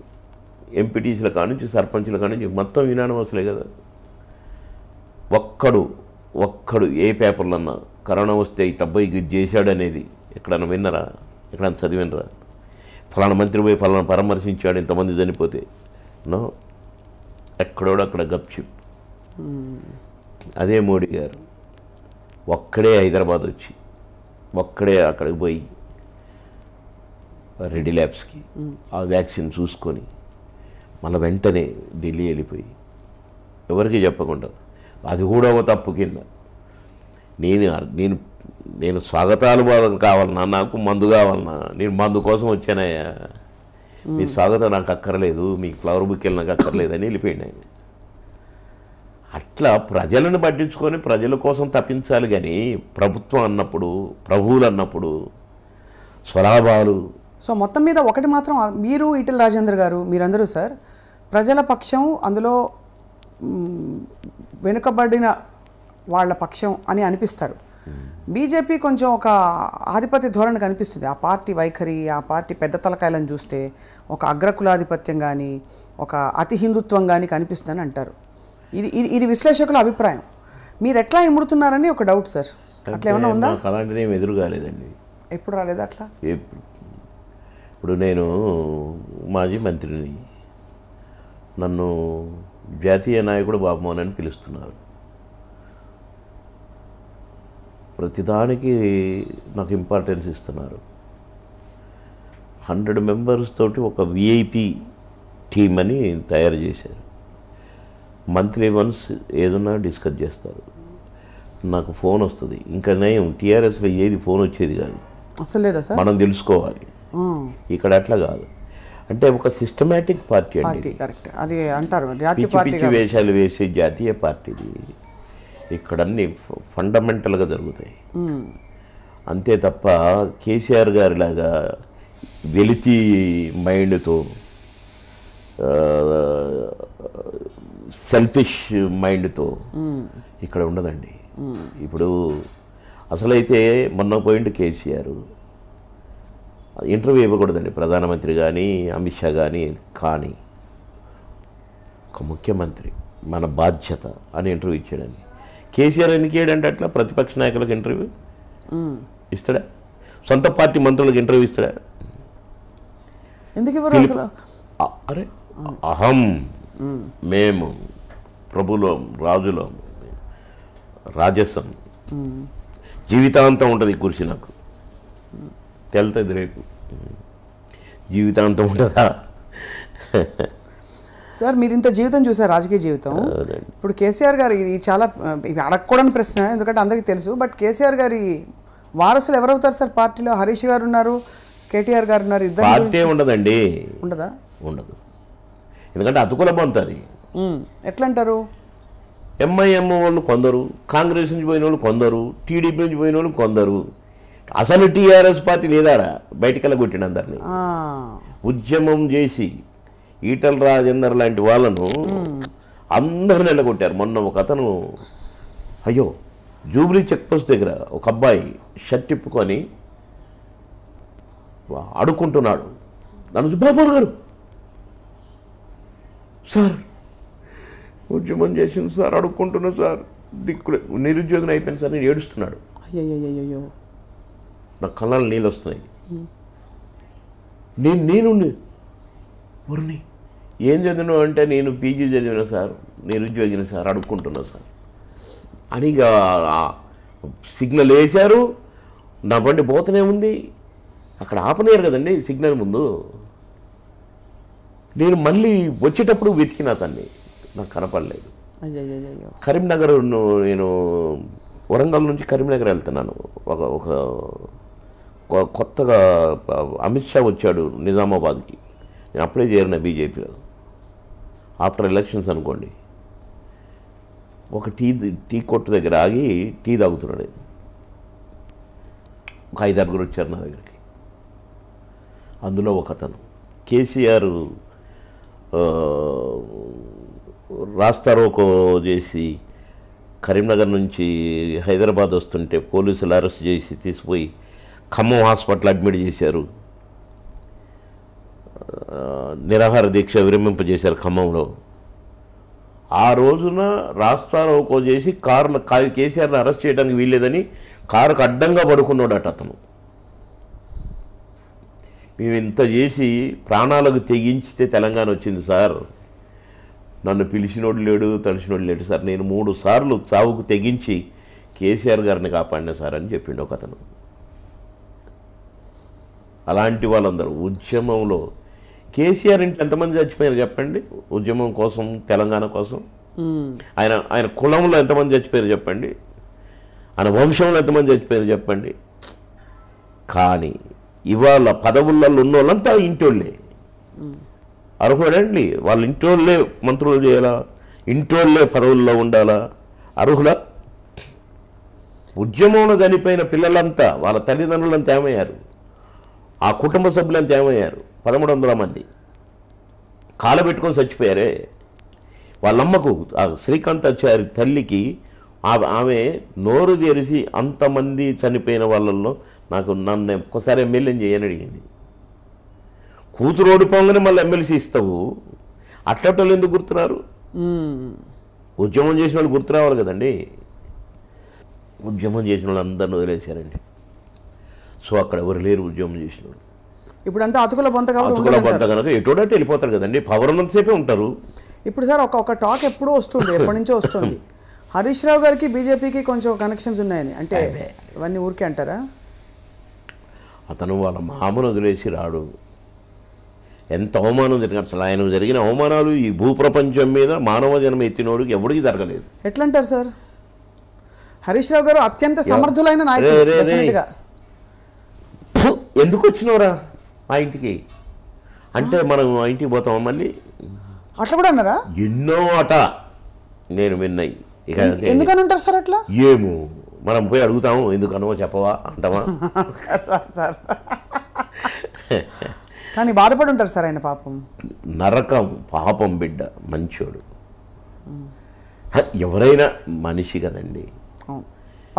ఎంపీటీసీల కానుంచి సర్పంచ్ల కానుంచి మొత్తం యునానిమస్లే కదా. ఒక్కడు ఏ పేపర్లన్నా కరోనా వస్తే ఈ డబ్బు ఇది చేశాడు అనేది ఎక్కడన్నా విన్నరా? ఎక్కడన్నా చదివినరా? ఫలానా మంత్రి పోయి ఫలానా పరామర్శించాడు, ఇంతమంది చనిపోతే. నో, ఎక్కడోడు అక్కడ గప్చిప్. అదే మోడీ గారు ఒక్కడే హైదరాబాద్ వచ్చి, ఒక్కడే అక్కడికి పోయి రెడ్డి ల్యాబ్స్కి ఆ వ్యాక్సిన్ చూసుకొని మళ్ళీ వెంటనే ఢిల్లీ వెళ్ళిపోయి ఎవరికి చెప్పకుండా, అది కూడా ఒక తప్పు కింద. నేను స్వాగతాలు కావాలన్నా, నాకు మందు కావాలన్నా, నేను మందు కోసం వచ్చానయ్యా, మీ స్వాగతం నాకు అక్కర్లేదు, మీ ఫ్లవర్ బుక్కెళ్ళి నాకు అక్కర్లేదు అని వెళ్ళిపోయింది ఆయన. అట్లా ప్రజలను పట్టించుకొని ప్రజల కోసం తప్పించాలి కానీ ప్రభుత్వం అన్నప్పుడు, ప్రభువులు అన్నప్పుడు స్వలాభాలు. సో మొత్తం మీద ఒకటి మాత్రం, మీరు ఈటెల రాజేందర్ గారు మీరందరూ సార్ ప్రజల పక్షం, అందులో వెనుకబడిన వాళ్ళ పక్షం అని అనిపిస్తారు. బీజేపీ కొంచెం ఒక ఆధిపత్య ధోరణి కనిపిస్తుంది. ఆ పార్టీ వైఖరి, ఆ పార్టీ పెద్ద తలకాయలను చూస్తే ఒక అగ్రకులాధిపత్యం కానీ, ఒక అతి హిందుత్వం కానీ కనిపిస్తుందని అంటారు. ఇది విశ్లేషకుల అభిప్రాయం. మీరు ఎట్లా ఇముడుతున్నారని ఒక డౌట్ సార్, అట్లా ఏమన్నా ఉందా? అలాంటిది ఏమి ఎదురు కాలేదండి. ఎప్పుడు రాలేదు అట్లా? ఇప్పుడు నేను మాజీ మంత్రిని, నన్ను జాతీయ నాయకుడు బాబుమోహన్ అని పిలుస్తున్నారు. ప్రతిదానికి నాకు ఇంపార్టెన్స్ ఇస్తున్నారు. 100 మెంబర్స్ తోటి ఒక విఐపి టీమ్ అని తయారు చేశారు. మంత్లీ వన్స్ ఏదన్నా డిస్కస్ చేస్తారు. నాకు ఫోన్ వస్తుంది. ఇంకా నేను టీఆర్ఎస్లో ఏది ఫోన్ వచ్చేది కాదు అసలు, లేదా సార్? మనం తెలుసుకోవాలి. ఇక్కడ అట్లా కాదు. అంటే ఒక సిస్టమేటిక్ పార్టీ అండి. కరెక్ట్, అది అంటారు. పిచ్చి వేషాలు వేసే జాతీయ పార్టీది. ఇక్కడ అన్ని ఫండమెంటల్గా జరుగుతాయి. అంతే తప్ప కేసీఆర్ గారిలాగా వెలితి మైండ్తో, సెల్ఫిష్ మైండ్తో ఇక్కడ ఉండదండి. ఇప్పుడు అసలైతే మొన్న పోయిండు కేసీఆర్, ఇంటర్వ్యూ ఇవ్వకూడదండి ప్రధానమంత్రి కానీ అమిత్ షా కానీ ఒక ముఖ్యమంత్రి మన బాధ్యత అని ఇంటర్వ్యూ ఇచ్చాడని. కేసీఆర్ ఎందుకు ఇయ్యాడంటే అట్లా ప్రతిపక్ష నాయకులకు ఇంటర్వ్యూ ఇస్తాడా? సొంత పార్టీ మంత్రులకు ఇంటర్వ్యూ ఇస్తాడా? ఎందుకు ఇవ్వరు అసలు? అరే అహం, మేము ప్రభులం, రాజులం, రాజసం, జీవితాంతం ఉంటుంది కుర్చీ. నాకు తెలుతుంది రేపు జీవితాంతం ఉంటుందా సార్? మీరు ఇంత జీవితం చూసారు, రాజకీయ జీవితం. ఇప్పుడు కేసీఆర్ గారు, ఇది చాలా అడగకూడని ప్రశ్న ఎందుకంటే అందరికీ తెలుసు, బట్ కేసీఆర్ గారి వారసులు ఎవరవుతారు సార్ పార్టీలో? హరీష్ గారు ఉన్నారు, కేటీఆర్ గారు ఉన్నారు, ఇద్దరు. పార్టీ ఉండదండి. ఉండదా? ఉండదు. ఎందుకంటే అతుకుల బంత్ అది. ఎట్లా అంటారు? ఎంఐఎం వాళ్ళు కొందరు, కాంగ్రెస్ నుంచి పోయిన వాళ్ళు కొందరు, టీడీపీ నుంచి పోయిన వాళ్ళు కొందరు, అసలు టీఆర్ఎస్ పార్టీ లేదారా బయటికెళ్ళ కొట్టిన అందరినీ. ఉద్యమం చేసి ఈటల రాజేందర్ లాంటి వాళ్ళను అందరిని వెళ్ళగొట్టారు. మొన్న ఒక అతను అయ్యో జూబ్లీ చెక్ పోస్ట్ దగ్గర ఒక అబ్బాయి షర్ట్ ఇప్పుకొని అడుక్కుంటున్నాడు. నన్ను బాబు గారు సార్ ఉద్యమం చేసింది సార్, అడుక్కుంటున్నా సార్, దిక్కులే నిరుద్యోగం అయిపోయింది సార్, నేను ఏడుస్తున్నాడు. అయ్యో నా కళ్ళలో నీళ్ళు వస్తున్నాయి. నేను ఊరిని ఏం చదివినా అంటే నేను పీజీ చదివినా సార్, నిరుద్యోగిన సార్, అడుక్కుంటున్నా సార్ అని సిగ్నల్ వేశారు. నా బండి పోతూనే ఉంది. అక్కడ ఆపనేరు కదండి సిగ్నల్ ముందు. నేను మళ్ళీ వచ్చేటప్పుడు వెతికిన అతన్ని, నాకు కనపడలేదు. కరీంనగర్ నేను వరంగల్ నుంచి కరీంనగర్ వెళ్తున్నాను. ఒక కొత్తగా అమిత్ షా వచ్చాడు నిజామాబాద్కి. నేను అప్పుడే చేరిన బీజేపీలో ఆఫ్టర్ ఎలక్షన్స్ అనుకోండి. ఒక టీ కొట్టు దగ్గర ఆగి టీ తాగుతున్నాడు. ఒక 5-6 వచ్చారు నా దగ్గరికి. అందులో ఒక అతను కేసీఆర్ రాస్తారోకో చేసి కరీంనగర్ నుంచి హైదరాబాద్ వస్తుంటే పోలీసులు అరెస్ట్ చేసి తీసుకుపోయి ఖమ్మం హాస్పిటల్ అడ్మిట్ చేశారు. నిరాహార దీక్ష విరమింపజేశారు ఖమ్మంలో. ఆ రోజున రాస్తారోకో చేసి కేసీఆర్ని అరెస్ట్ చేయడానికి వీల్లేదని కారుకు అడ్డంగా పడుకున్నాడట అతను. మేము ఇంత చేసి ప్రాణాలకు తెగించితే తెలంగాణ వచ్చింది సార్, నన్ను పిలిచినోడు లేడు, తలిచినోడు లేడు సార్, నేను 3 సార్లు చావుకు తెగించి కేసీఆర్ గారిని కాపాడినా సార్ అని చెప్పిండు ఒక అతను. అలాంటి వాళ్ళందరూ ఉద్యమంలో కేసీఆర్ ఇంటి ఎంతమంది చచ్చిపోయారు చెప్పండి ఉద్యమం కోసం, తెలంగాణ కోసం. ఆయన కులంలో ఎంతమంది చచ్చిపోయారు చెప్పండి, ఆయన వంశంలో ఎంతమంది చచ్చిపోయారు చెప్పండి. కానీ ఇవాళ పదవులలో ఉన్న వాళ్ళంతా ఇంటోళ్ళే. అర్హుడండి, వాళ్ళ ఇంటోళ్ళే మంత్రులు చేయాలా, ఇంటోళ్ళే పదవుల్లో ఉండాలా, అర్హుల? ఉద్యమంలో చనిపోయిన పిల్లలంతా వాళ్ళ తల్లిదండ్రులంతా ఏమయ్యారు, ఆ కుటుంబ సభ్యులంతా ఏమయ్యారు? 1300 మంది కాలబెట్టుకొని చచ్చిపోయారే. వాళ్ళమ్మకు శ్రీకాంతాచారి తల్లికి ఆమె నోరు తెరిచి అంతమంది చనిపోయిన వాళ్ళల్లో నన్ను ఒక్కసారి ఎమ్మెల్యేని చేయని అడిగింది. కూతురు ఓడిపోగానే మళ్ళీ ఎమ్మెల్సీ ఇస్తావు, అట్లటోళ్ళు ఎందుకు గుర్తురారు? ఉద్యమం చేసిన వాళ్ళు గుర్తు రావాలి కదండి. ఉద్యమం చేసిన వాళ్ళు అందరిని వదిలేశారండి. సో అక్కడ ఎవరు లేరు ఉద్యమం చేసిన వాళ్ళు. ఇప్పుడు అంతా అతుకుల బొంత కనుక ఎటోడంటే వెళ్ళిపోతారు కదండి, పవర్ ఉన్నంతసేపే ఉంటారు. ఇప్పుడు సార్ ఒక టాక్ ఎప్పుడూ వస్తుంది, ఎప్పటి నుంచో వస్తుంది, హరీష్ రావు గారికి బీజేపీకి కొంచెం కనెక్షన్స్ ఉన్నాయని. అంటే ఇవన్నీ ఊరికే అంటారా? అతను వాళ్ళ మామను వదిలేసి రాడు. ఎంత అవమానం జరిగిన, అసలు ఆయన జరిగిన అవమానాలు ఈ భూప్రపంచం మీద మానవ జన్మ ఎత్తినోడికి ఎవడికి జరగలేదు. ఎట్లా అంటారు సార్? హరీష్ రావు గారు అత్యంత సమర్థులైన నాయకుడు. ఎందుకు వచ్చినవరా మా ఇంటికి అంటే మనం ఆ ఇంటికి పోతామా మళ్ళీ? అట్లా కూడా అన్నారా? ఎన్నో అట నేను విన్నాయి. ఇక ఎందుకని ఉంటారు సార్ అట్లా? ఏమో మనం పోయి అడుగుతాము, ఎందుకనో చెప్పవా అంటామా? కానీ బాధపడి ఉంటారు సార్ ఆయన. పాపం నరకం, పాపం బిడ్డ, మంచోడు. ఎవరైనా మనిషి కదండి.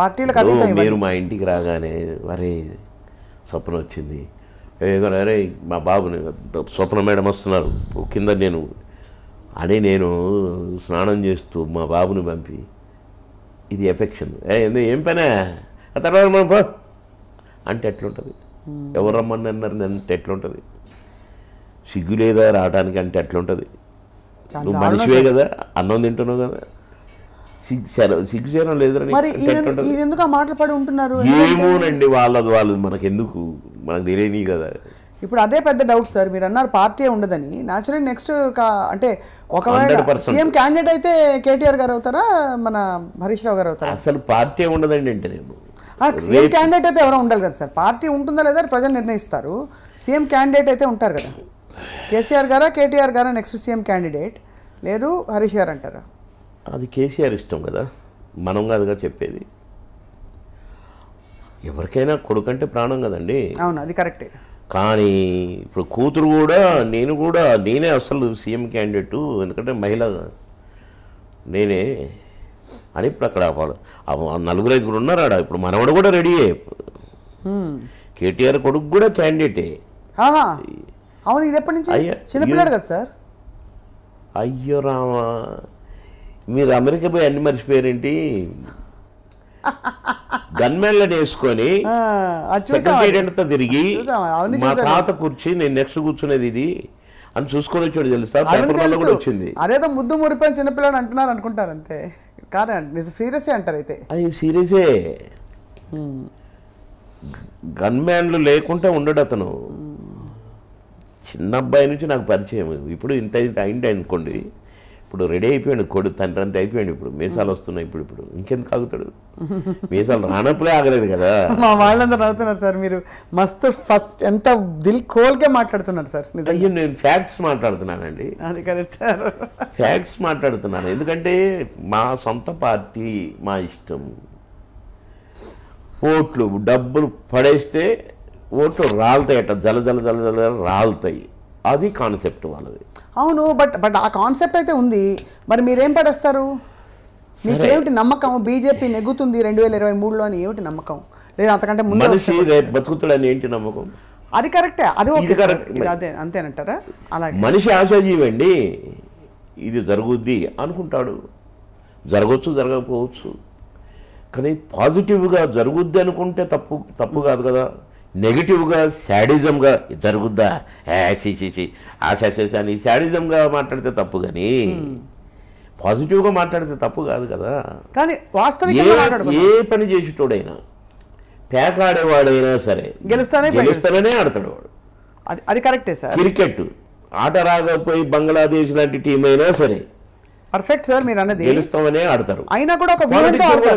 పార్టీలకు మీరు మా ఇంటికి రాగానే అరే స్వప్న వచ్చింది, అరే మా బాబుని స్వప్న మేడం వస్తున్నారు కింద నేను అని నేను స్నానం చేస్తూ మా బాబుని పంపి, ఇది ఎఫెక్షన్. ఏం పనే ఆ తర్వాత మనం పో అంటే ఎట్లుంటుంది? ఎవరు రమ్మని అన్నారు అంటే ఎట్లుంటుంది? సిగ్గు లేదా రావడానికి అంటే ఎట్లుంటుంది? నువ్వు మనిషివే కదా, అన్నం తింటున్నావు కదా, సిగ్గుచేరం లేదని మాట్లాడి ఉంటున్నారు. ఏమోనండి, వాళ్ళది మనకెందుకు, మనకు తెలియని కదా. ఇప్పుడు అదే పెద్ద డౌట్ సార్. మీరు అన్నారు పార్టీ ఉండదని. న్యాచురల్ నెక్స్ట్ అంటే ఒకవేళ సీఎం క్యాండిడేట్ అయితే కేటీఆర్ గారు అవుతారా, మన హరీష్ రావు గారు అవుతారా? అసలు పార్టీ ఉండదండి అంటే నేను సీఎం క్యాండిడేట్ అయితే ఎవరో ఉండాలి కదా సార్. పార్టీ ఉంటుందా లేదా ప్రజలు నిర్ణయిస్తారు. సీఎం క్యాండిడేట్ అయితే ఉంటారు కదా. కేసీఆర్ గారా కేటీఆర్ గారా నెక్స్ట్ సీఎం క్యాండిడేట్, లేదు హరీష్ గారు అంటారా? అది కేసీఆర్ ఇష్టం కదా, మనం కాదుగా చెప్పేది. ఎవరికైనా కొడుకంటే ప్రాణం కదండి. అవును, అది కరెక్టే. కానీ ఇప్పుడు కూతురు కూడా నేనే అసలు సీఎం క్యాండిడేటు, ఎందుకంటే మహిళ నేనే అని ఇప్పుడు అక్కడ 4-5 ఉన్నారు ఆడ. ఇప్పుడు మనవడు కూడా రెడీయే, కేటీఆర్ కొడుకు కూడా క్యాండిడేటే. అవును, ఇది ఎప్పటి నుంచి? చిన్నపిల్లాడు కదా సార్. అయ్యో రామా, మీరు అమెరికా పోయి అన్ని మర్చిపోయారేంటి? గన్మెన్లను వేసుకొని సెక్రటేరియట్తో తిరిగి మా తాత కూర్చి నేను నెక్స్ట్ కూర్చునేది ఇది అని చూసుకొని వచ్చాడు తెలుసా, పేపర్లో కూడా వచ్చింది. అదేదో ముద్దు మురిపోయిన చిన్నపిల్లాడు అంటున్నారు అనుకుంటారు అంతే, కాదండి సీరియసే అంటారు. అయితే అది సీరియసే. గన్మ్యాన్లు లేకుంటే ఉండడు అతను. చిన్న అబ్బాయి నుంచి నాకు పరిచయం. ఇప్పుడు ఇంత అయింది అనుకోండి, ఇప్పుడు రెడీ అయిపోయాడు కొడు, తండ్రి అంతా అయిపోయాడు. ఇప్పుడు మీసాలు వస్తున్నాయి. ఇప్పుడు ఇంకెందుకు ఆగుతాడు? మీసాలు రానప్పుడే ఆగలేదు కదా. మా వాళ్ళందరూ అవుతున్నారు సార్, మీరు మస్తు ఫస్ట్ ఎంత దిల్ కోల్కే మాట్లాడుతున్నారు సార్. అయ్యో, నేను ఫ్యాక్ట్స్ మాట్లాడుతున్నానండి. అది కరెక్ట్ సార్, ఫ్యాక్ట్స్ మాట్లాడుతున్నాను. ఎందుకంటే మా సొంత పార్టీ, మా ఇష్టం. ఓట్లు డబ్బులు పడేస్తే ఓట్లు రాలుతాయట, జల జల జల జల రాలుతాయి. అది కాన్సెప్ట్ వాళ్ళది. అవును, బట్ ఆ కాన్సెప్ట్ అయితే ఉంది. మరి మీరేం పడేస్తారు? మీకేమిటి నమ్మకం? బీజేపీ నెగ్గుతుంది 2023లో అని ఏమిటి నమ్మకం? లేదా అంతకంటే ముందు మనిషి రేపు బతుకుతాడని ఏంటి నమ్మకం? అది కరెక్టే, అది అదే అంతేనంటారా? అలాగే మనిషి ఆశాజీవండి. ఇది జరుగుద్ది అనుకుంటాడు, జరగవచ్చు జరగకపోవచ్చు. కానీ పాజిటివ్గా జరుగుద్ది అనుకుంటే తప్పు కాదు కదా. నెగిటివ్గా శాడిజంగా జరుగుద్దా ఆశాని శాడిజంగా మాట్లాడితే తప్పు, కానీ పాజిటివ్గా మాట్లాడితే తప్పు కాదు కదా. కానీ వాస్తవికంగా ఏ పని చేసేటోడైనా, పేక ఆడేవాడైనా సరే గెలుస్తాననే ఆడతాడు వాడు. అది కరెక్టే సార్. క్రికెట్ ఆట రాకపోయి బంగ్లాదేశ్ లాంటి టీం అయినా సరే పర్ఫెక్ట్ సార్ మీరు అన్నది, గెలుస్తామనే ఆడతారు. అయినా కూడా ఒక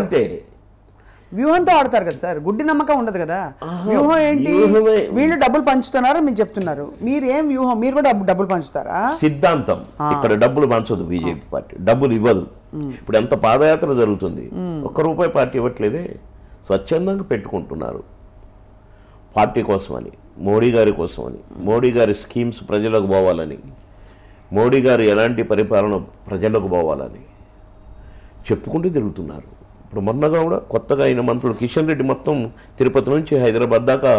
అంతే, వ్యూహంతో ఆడతారు కదా సార్. గుడ్డి నమ్మకం ఉండదు కదా. వ్యూహం ఏంటి? వీళ్ళు డబ్బులు పంచుతున్నారా మీరు చెప్తున్నారు. మీరేం వ్యూహం? మీరు కూడా డబ్బులు పంచుతారా? సిద్ధాంతం. ఇక్కడ డబ్బులు పంచదు బీజేపీ పార్టీ, డబ్బులు ఇవ్వదు. ఇప్పుడు ఎంత పాదయాత్ర జరుగుతుంది, ₹1 పార్టీ ఇవ్వట్లేదే. స్వచ్ఛందంగా పెట్టుకుంటున్నారు పార్టీ కోసమని, మోడీ గారి కోసమని, మోడీ గారి స్కీమ్స్ ప్రజలకు పోవాలని, మోడీ గారు ఎలాంటి పరిపాలన ప్రజలకు పోవాలని చెప్పుకుంటూ తిరుగుతున్నారు. ఇప్పుడు మొన్నగా కూడా కొత్తగా అయిన మంత్రులు కిషన్ రెడ్డి మొత్తం తిరుపతి నుంచి హైదరాబాద్ దాకా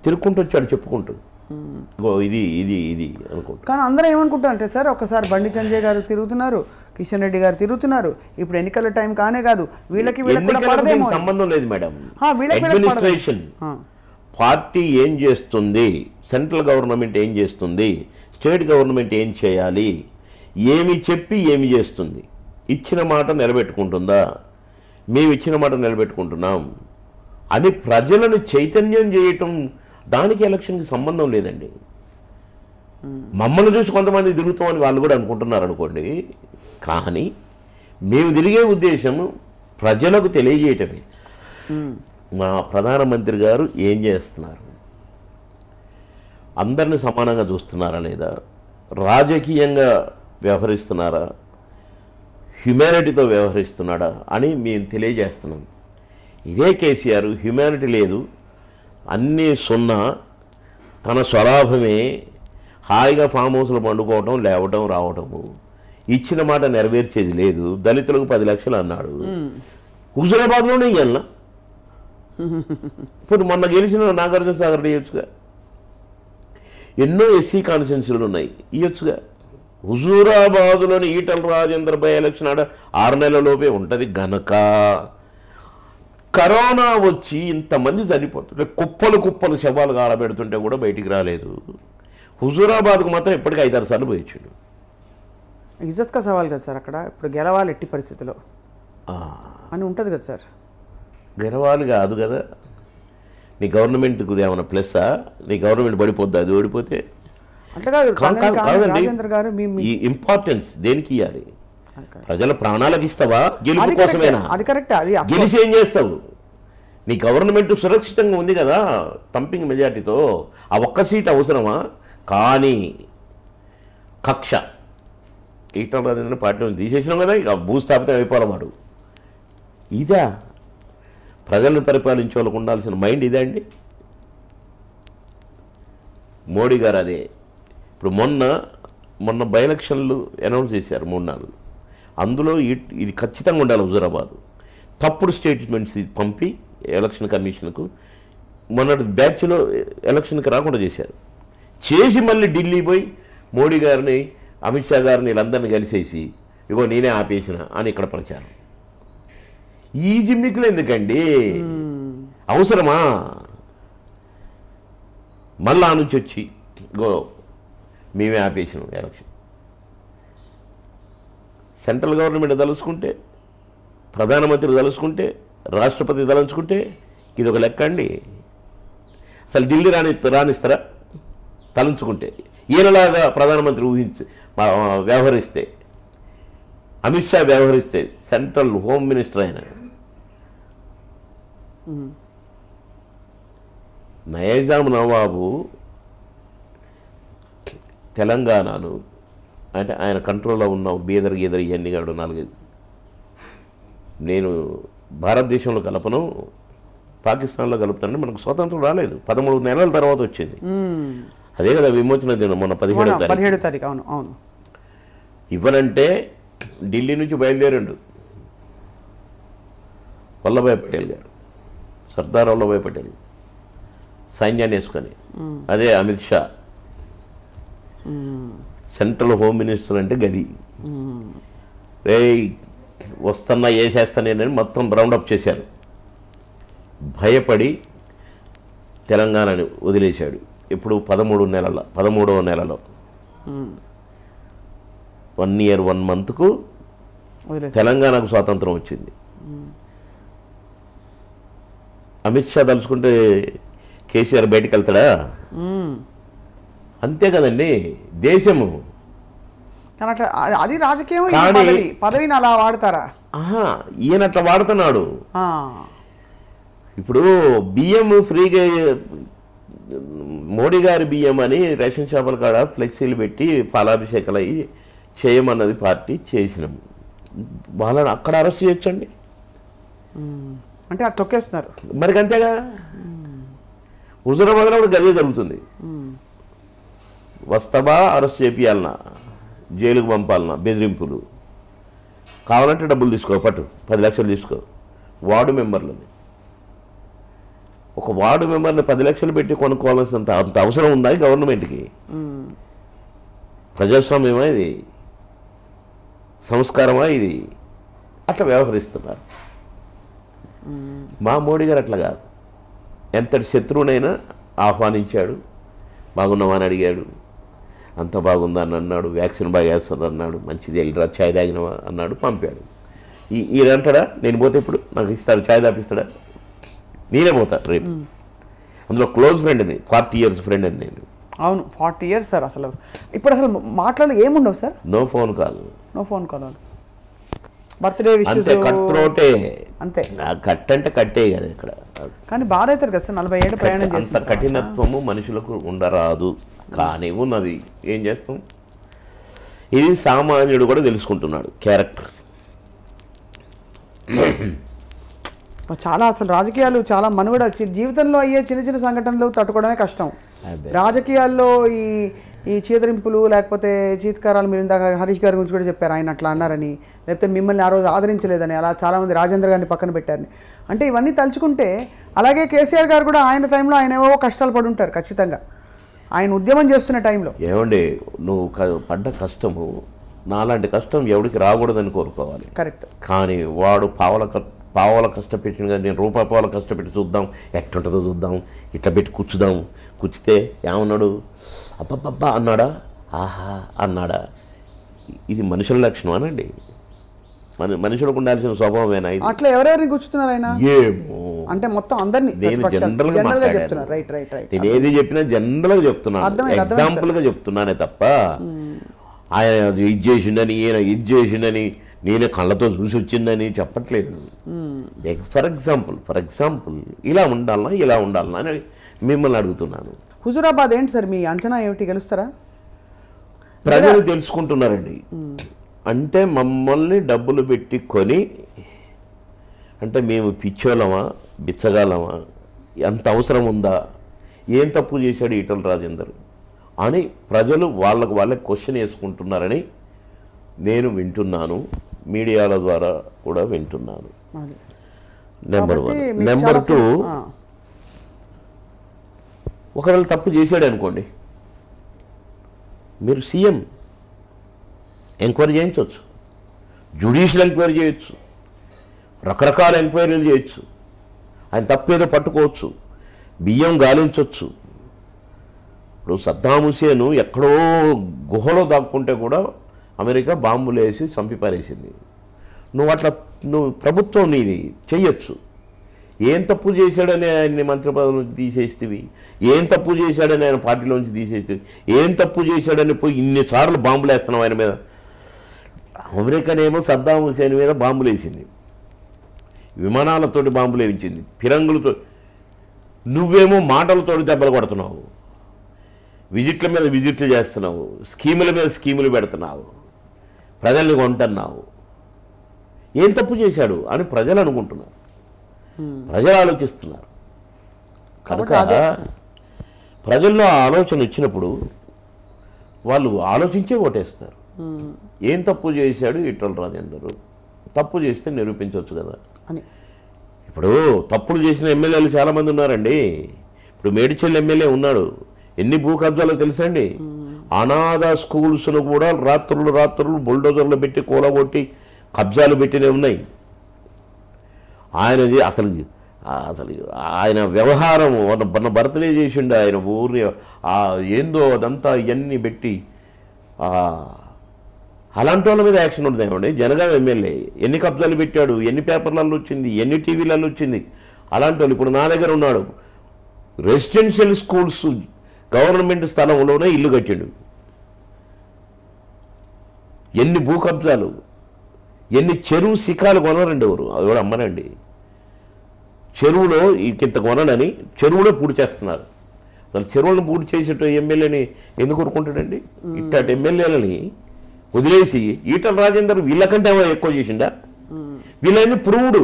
తిరుక్కుంటూ వచ్చాడు చెప్పుకుంటూ, ఇది ఇది ఇది అనుకుంటా. కానీ అందరూ ఏమనుకుంటారంటే సార్, ఒకసారి బండి సంజయ్ గారు తిరుగుతున్నారు, కిషన్ రెడ్డి గారు తిరుగుతున్నారు. ఇప్పుడు ఎన్నికల టైం కానే కాదు, వీళ్ళకి సంబంధం లేదు మేడం. అడ్మినిస్ట్రేషన్, పార్టీ ఏం చేస్తుంది, సెంట్రల్ గవర్నమెంట్ ఏం చేస్తుంది, స్టేట్ గవర్నమెంట్ ఏం చేయాలి, ఏమి చెప్పి ఏమి చేస్తుంది, ఇచ్చిన మాట నిలబెట్టుకుంటుందా, మేము ఇచ్చిన మాట నిలబెట్టుకుంటున్నాం అని ప్రజలను చైతన్యం చేయటం, దానికి ఎలక్షన్కి సంబంధం లేదండి. మమ్మల్ని చూసి కొంతమంది తిరుగుతామని వాళ్ళు కూడా అనుకుంటున్నారు అనుకోండి, కానీ మేము తిరిగే ఉద్దేశం ప్రజలకు తెలియజేయటమే. మా ప్రధానమంత్రి గారు ఏం చేస్తున్నారు, అందరిని సమానంగా చూస్తున్నారా లేదా, రాజకీయంగా వ్యవహరిస్తున్నారా, హ్యుమానిటీతో వ్యవహరిస్తున్నాడా అని మేము తెలియజేస్తున్నాం. ఇదే కేసీఆర్ హ్యుమానిటీ లేదు, అన్నీ సున్నా, తన స్వలాభమే, హాయిగా ఫామ్ హౌస్లో పండుకోవటం, లేవటం, రావటము, ఇచ్చిన మాట నెరవేర్చేది లేదు. దళితులకు 10 లక్షలు అన్నాడు, హుజూరాబాద్లోనే ఇయ్యాలనా? ఇప్పుడు మొన్న గెలిచిన నాగార్జున సాగర్ ఇవ్వచ్చుగా. ఎన్నో ఎస్సీ కాన్స్టిట్యున్సీలు ఉన్నాయి, ఇవ్వచ్చుగా. హుజూరాబాదులోని ఈటల రాజేందర్ బై ఎలక్షన్ 6 నెలలలోపే ఉంటుంది గనక కరోనా వచ్చి ఇంతమంది చనిపోతుంటే, కుప్పలు శవాలు గాలబెడుతుంటే కూడా బయటికి రాలేదు. హుజూరాబాద్కు మాత్రం ఇప్పటికీ 5-6 సార్లు పోయించాడు. ఇజ్జత్ కా సవాల్ కదా సార్. అక్కడ ఇప్పుడు గెలవాలి ఎట్టి పరిస్థితిలో అని ఉంటుంది కదా సార్. గెలవాలి కాదు కదా, నీ గవర్నమెంట్కు ఏమైనా ప్లస్సా? నీ గవర్నమెంట్ పడిపోద్ది, అది ఓడిపోతే. ఈ ఇంపార్టెన్స్ దేనికి ఇవ్వాలి? ప్రజల ప్రాణాలకు ఇస్తావా, గెలుపు కోసమేనా? గెలిచి ఏం చేస్తావు? నీ గవర్నమెంట్ సురక్షితంగా ఉంది కదా తంపింగ్ మెజార్టీతో, ఆ ఒక్క సీట్ అవసరమా? కానీ కక్ష. ఈటల రాజేంద్ర పార్టీ నుంచి తీసేసినాం కదా, ఇక భూస్థాపితం అయిపోవాలి వాడు. ఇదా ప్రజలను పరిపాలించే వాళ్ళకు ఉండాల్సిన మైండ్ ఇదే అండి? మోడీ గారు అదే. ఇప్పుడు మొన్న బై ఎలక్షన్లు అనౌన్స్ చేశారు 3-4. అందులో ఇది ఖచ్చితంగా ఉండాలి హుజూరాబాద్. తప్పుడు స్టేట్మెంట్స్ పంపి ఎలక్షన్ కమిషన్కు మొన్నటి బ్యాచ్లో ఎలక్షన్కి రాకుండా చేసి మళ్ళీ ఢిల్లీ పోయి మోడీ గారిని, అమిత్ షా గారిని వీళ్ళందరినీ కలిసేసి ఇగో నేనే ఆపేసిన అని ఇక్కడ ప్రచారం. ఈ జిమ్మికులు ఎందుకండి? అవసరమా? మళ్ళా నుంచి వచ్చి ఇగో మేమే ఆపేసినాం ఎలక్షన్. సెంట్రల్ గవర్నమెంట్ తలుచుకుంటే, ప్రధానమంత్రి తలుచుకుంటే, రాష్ట్రపతి తలుచుకుంటే ఇది ఒక లెక్క అండి. అసలు ఢిల్లీ రానిస్తారా తలంచుకుంటే? ఈయనలాగా ప్రధానమంత్రి వ్యవహరిస్తే, అమిత్ షా వ్యవహరిస్తే, సెంట్రల్ హోమ్ మినిస్టర్ ఆయన నైజాం నవాబు తెలంగాణను అంటే ఆయన కంట్రోల్లో ఉన్న బీదర్ గీదర్ ఇవన్నీ కాదు 4. నేను భారతదేశంలో కలపను, పాకిస్తాన్లో కలుపుతానని మనకు స్వాతంత్రం రాలేదు, 13 నెలల తర్వాత వచ్చింది. అదే కదా విమోచన దినం మొన్న 17వ తారీఖు. అవును. ఇవ్వనంటే ఢిల్లీ నుంచి బయలుదేరండు వల్లభాయ్ పటేల్ గారు, సర్దార్ వల్లభాయ్ పటేల్ సైన్యాన్ని వేసుకొని. అదే Amit Shah central home minister అంటే గది. రే వస్తున్నా వేసేస్తానేనని మొత్తం రౌండప్ చేశారు. భయపడి తెలంగాణని వదిలేశాడు. ఇప్పుడు 13వ నెలలో 1 year 1 monthకు తెలంగాణకు స్వాతంత్రం వచ్చింది. అమిత్ షా తలుచుకుంటే కేసీఆర్ బయటికి వెళ్తాడా? అంతే కదండి దేశము. అది రాజకీయం. పదవిని అలా వాడతారా? ఈయన అట్లా వాడుతున్నాడు. ఇప్పుడు బియ్యం ఫ్రీగా, మోడీ గారి బియ్యం అని రేషన్ షాపుల కాడ ఫ్లెక్సీలు పెట్టి పాలాభిషేకాలు అయ్యి చేయమన్నది పార్టీ, చేసినాం. వాళ్ళని అక్కడ అరెస్ట్ చేయొచ్చండి. అంటే అది తొక్కేస్తున్నారు మరి. అంతేగా హుజూరాబాద్లో కూడా గదే జరుగుతుంది. వస్తావా అరెస్ట్ చేపియాలన్నా, జైలుకు పంపాలన్నా, బెదిరింపులు. కావాలంటే డబ్బులు తీసుకో, పట్టు 10 లక్షలు తీసుకో. వార్డు మెంబర్లని, ఒక వార్డు మెంబర్ని 10 లక్షలు పెట్టి కొనుక్కోవాల్సినంత అంత అవసరం ఉందా గవర్నమెంట్కి? ప్రజాస్వామ్యమా ఇది? సంస్కారమా ఇది? అట్లా వ్యవహరిస్తున్నారు. మా మోడీ గారు అట్లా కాదు. ఎంతటి శత్రువునైనా ఆహ్వానించాడు, బాగున్నావా అని అడిగాడు, అంత బాగుందా అని అన్నాడు, వ్యాక్సిన్ బాగా వేస్తాడు అన్నాడు, మంచిది వెళ్ళిరా ఛాయ్ తాగినవా అన్నాడు, పంపాడు. ఈయన అంటాడా నేను పోతే ఇప్పుడు నాకు ఇస్తాడు ఛాయ్ తాపిస్తాడా? నేనే పోతా రేపు. అందులో క్లోజ్ ఫ్రెండ్ అని, 40 years ఫ్రెండ్ అని నేను. అవును, 40 years సార్. అసలు ఇప్పుడు అసలు మాట్లాడాలి ఏముండవు sir. No phone call birthday wishes కట్రోటే. అంతే, కట్ అంటే కట్టే కదా ఇక్కడ. కానీ బాధ అవుతుంది కదా సార్, 40 ఏళ్ళు ప్రయాణం చేసి. అంత కఠినత్వము మనుషులకు ఉండరాదు, కానీ ఉన్నది. ఏం చేస్తాం? ఇది సామాన్యుడు కూడా తెలుసుకుంటున్నాడు క్యారెక్టర్. చాలా అసలు రాజకీయాలు చాలా మనుగడ జీవితంలో అయ్యే చిన్న సంఘటనలు తట్టుకోవడమే కష్టం. రాజకీయాల్లో ఈ చీదరింపులు లేకపోతే చీత్కారాలు, మీరు ఇందాక హరీష్ గారి గురించి కూడా చెప్పారు, ఆయన అట్లా అన్నారని, లేకపోతే మిమ్మల్ని ఆ రోజు ఆదరించలేదని, అలా చాలామంది రాజేంద్ర గారిని పక్కన పెట్టారని. అంటే ఇవన్నీ తలుచుకుంటే, అలాగే కేసీఆర్ గారు కూడా ఆయన టైంలో ఆయన ఏవో కష్టాలు పడి ఉంటారు ఖచ్చితంగా, ఆయన ఉద్యమం చేస్తున్న టైంలో. ఏమండి, నువ్వు పడ్డ కష్టము నాలాంటి కష్టం ఎవరికి రాకూడదని కోరుకోవాలి. కరెక్ట్. కానీ వాడు పావల కష్టపెట్టిన కదా, నేను రూపాయి పావల కష్టపెట్టి చూద్దాం ఎట్టుంటుందో చూద్దాం, ఇట్లా పెట్టి కూర్చితే ఏమన్నాడు? అబ్బబ్బబ్బా అన్నాడా? ఆహా అన్నాడా? ఇది మనుషుల లక్షణం అనండి. మనుషులకు ఉండాల్సిన స్వభావమేనా? అట్లా ఎవరెవరిని కూర్చుతున్నారు ఆయన? ఏమో అంటే మొత్తం అందరినీ. నేను జనరల్గా మాట్లాడాను. నేను ఏది చెప్పినా జనరల్గా చెప్తున్నాను, ఎగ్జాంపుల్గా చెప్తున్నానే తప్ప ఆయన ఇది చేసిందని, ఈయన ఇది చేసిందని, నేనే కళ్ళతో చూసి వచ్చిందని చెప్పట్లేదు. ఫర్ ఎగ్జాంపుల్ ఇలా ఉండాలనా అని మిమ్మల్ని అడుగుతున్నాను. హుజూరాబాద్ ఏంటి సార్ మీ అంచనా ఏమిటి? గెలుస్తారా? ప్రజలు తెలుసుకుంటున్నారండి. అంటే మమ్మల్ని డబ్బులు పెట్టి కొని, అంటే మేము పిచ్చోళ్ళమా బిచ్చగాలమా, ఎంత అవసరం ఉందా, ఏం తప్పు చేశాడు ఈటల రాజేందర్ అని ప్రజలు వాళ్ళకి క్వశ్చన్ వేసుకుంటున్నారని నేను వింటున్నాను, మీడియాల ద్వారా కూడా వింటున్నాను. నెంబర్ 1. నెంబర్ 2, ఒకవేళ తప్పు చేశాడు అనుకోండి, మీరు సీఎం ఎంక్వైరీ చేయించవచ్చు, జ్యుడిషియల్ ఎంక్వైరీ చేయొచ్చు, రకరకాల ఎంక్వైరీలు చేయొచ్చు, ఆయన తప్పేదో పట్టుకోవచ్చు, బియ్యం గాలించవచ్చు. ఇప్పుడు సద్దాం హుసేన్ ఎక్కడో గుహలో దాక్కుంటే కూడా అమెరికా బాంబులు వేసి చంపి పారేసింది. నువ్వు ప్రభుత్వం నీది చెయ్యొచ్చు. ఏం తప్పు చేశాడని ఆయన్ని మంత్రి పదవి నుంచి తీసేస్తేవి, ఏం తప్పు చేశాడని ఆయన పార్టీలోంచి తీసేస్తేవి, ఏం తప్పు చేశాడని పోయి ఇన్నిసార్లు బాంబులు వేస్తున్నావు ఆయన మీద. అమెరికానేమో సద్దాం హుసేన్ మీద బాంబులు వేసింది, విమానాలతోటి బాంబులు వేయించింది, ఫిరంగులతో. నువ్వేమో మాటలతో దెబ్బలు కొడుతున్నావు, విజిట్ల మీద విజిట్లు చేస్తున్నావు, స్కీముల మీద స్కీములు పెడుతున్నావు, ప్రజల్ని కొంటున్నావు. ఏం తప్పు చేశాడు అని ప్రజలు అనుకుంటున్నారు, ప్రజలు ఆలోచిస్తున్నారు. కనుక ప్రజల్లో ఆలోచన వచ్చినప్పుడు వాళ్ళు ఆలోచించే ఓటేస్తారు. ఏం తప్పు చేశాడు ఈటల రాజేందర్, తప్పు చేస్తే నిరూపించవచ్చు కదా అని. ఇప్పుడు తప్పులు చేసిన ఎమ్మెల్యేలు చాలామంది ఉన్నారండి. ఇప్పుడు మేడిచెల్లి ఎమ్మెల్యే ఉన్నాడు, ఎన్ని భూ కబ్జాలో తెలుసండి. అనాథ స్కూల్స్ను కూడా రాత్రులు బుల్డోజర్లు పెట్టి కూలగొట్టి కబ్జాలు పెట్టినే ఉన్నాయి. అసలు ఆయన వ్యవహారం మొన్న బర్త్డే చేసిండు, ఆయన ఊరిని ఏందో అదంతా ఇవన్నీ పెట్టి అలాంటి వాళ్ళ మీద యాక్షన్ ఉంటుందేమండి. జనగాం ఎమ్మెల్యే ఎన్ని కబ్జాలు పెట్టాడు, ఎన్ని పేపర్లలో వచ్చింది, ఎన్ని టీవీలలో వచ్చింది. అలాంటి వాళ్ళు ఇప్పుడు నా దగ్గర ఉన్నాడు. రెసిడెన్షియల్ స్కూల్స్ గవర్నమెంట్ స్థలంలోనే ఇల్లు కట్టిండు. ఎన్ని భూ కబ్జాలు, ఎన్ని చెరువు శిఖాలు కొనరండి ఎవరు, అది కూడా అమ్మనండి. చెరువులో ఇంత కొనని చెరువులో పూడి చేస్తున్నారు. అసలు చెరువులను పూడి చేసేట ఎమ్మెల్యేని ఎందుకు ఊరుకుంటాడండి? ఇట్లాంటి ఎమ్మెల్యేలని వదిలేసి ఈటల రాజేందర్ వీళ్ళకంటే ఎక్కువ చేసిండా? వీళ్ళని ప్రూవ్డ్,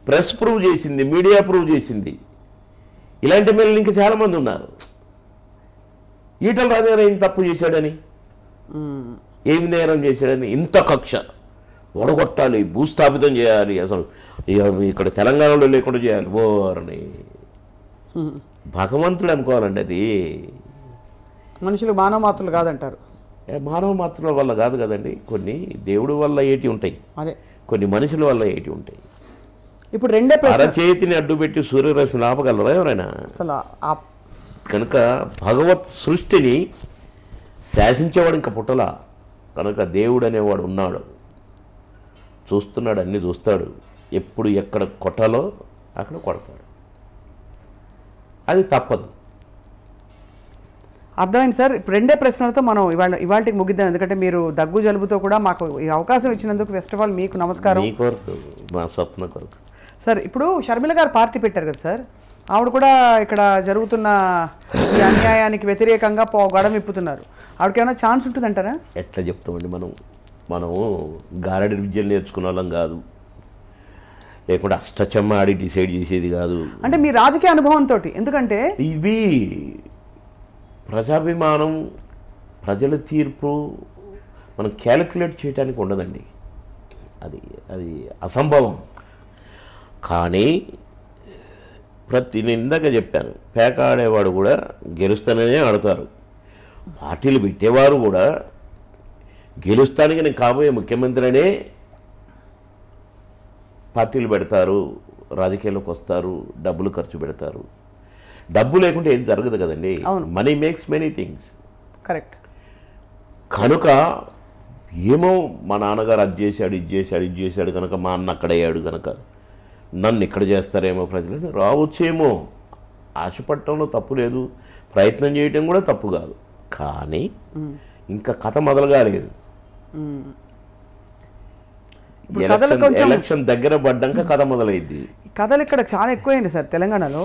ప్రెస్ ప్రూవ్ చేసింది, మీడియా ప్రూవ్ చేసింది. ఇలాంటి ఎమ్మెల్యేలు ఇంకా చాలామంది ఉన్నారు. ఈటల రాజేందర్ ఏం తప్పు చేశాడని, ఏమి నేరం చేశాడని ఇంత కక్ష ఒడగొట్టాలి, భూస్థాపితం చేయాలి, అసలు ఇక్కడ తెలంగాణలో లేకుండా చేయాలి. ఓరని భగవంతుడు అనుకోవాలండి. అది మనుషులు మానవ మాత్రులు కాదంటారు. మానవ మాత్రుల వల్ల కాదు కదండి, కొన్ని దేవుడి వల్ల ఏటి ఉంటాయి, అదే కొన్ని మనుషుల వల్ల ఏటి ఉంటాయి. ఇప్పుడు రెండే చేతిని అడ్డుపెట్టి సూర్యరశ్మి ఆపగలరా ఎవరైనా? అసలు కనుక భగవత్ సృష్టిని శాసించేవాడు ఇంకా పుట్టలా. కనుక దేవుడు అనేవాడు ఉన్నాడు, చూస్తున్నాడు, అన్నీ చూస్తాడు. ఎప్పుడు ఎక్కడ కొట్టాలో అక్కడ కొడతాడు, అది తప్పదు. అర్థమైంది సార్. ఇప్పుడు రెండే ప్రశ్నలతో మనం ఇవాళకి ముగిద్దాం. ఎందుకంటే మీరు దగ్గు జలుబుతో కూడా మాకు ఈ అవకాశం ఇచ్చినందుకు ఫస్ట్ ఆఫ్ ఆల్ మీకు నమస్కారం. మీ కొరకు, మా స్వప్న కొరకు. సార్, ఇప్పుడు షర్మిల గారు పార్టీ పెట్టారు కదా సార్, ఆవిడ కూడా ఇక్కడ జరుగుతున్న ఈ అన్యాయానికి వ్యతిరేకంగా గడం విప్పుతున్నారు. ఆవిడకి ఏమైనా ఛాన్స్ ఉంటుందంటారా? ఎట్లా చెప్తామండి, మనము గారడి విద్యలు నేర్చుకున్న వాళ్ళం కాదు, లేకుంటే అష్టచమ్మ ఆడి డిసైడ్ చేసేది కాదు. అంటే మీ రాజకీయ అనుభవంతో, ఎందుకంటే ఇవి ప్రజాభిమానం, ప్రజల తీర్పు మనం క్యాలిక్యులేట్ చేయడానికి ఉండదండి. అది అసంభవం. కానీ నేను ఇందాక చెప్పాను, పేక ఆడేవాడు కూడా గెలుస్తాననే ఆడతారు. పార్టీలు పెట్టేవారు కూడా గెలుస్తానికి నేను కాబోయే ముఖ్యమంత్రి అనే పార్టీలు పెడతారు, రాజకీయాల్లోకి వస్తారు, డబ్బులు ఖర్చు పెడతారు. డబ్బు లేకుంటే ఏం జరగదు కదండి. Money makes many things. Correct. కనుక ఏమో మా నాన్నగారు అది చేశాడు, ఇది చేశాడు కనుక మా అన్న అక్కడయ్యాడు కనుక నన్ను ఇక్కడ చేస్తారేమో ప్రజలు, రావచ్చేమో. ఆశపడటంలో తప్పు లేదు, ప్రయత్నం చేయటం కూడా తప్పు కాదు. కానీ ఇంకా కథ మొదలు కాలేదు. ఎలక్షన్ దగ్గర పడ్డాక కథ మొదలైంది. కథలు ఇక్కడ చాలా ఎక్కువైంది సార్ తెలంగాణలో.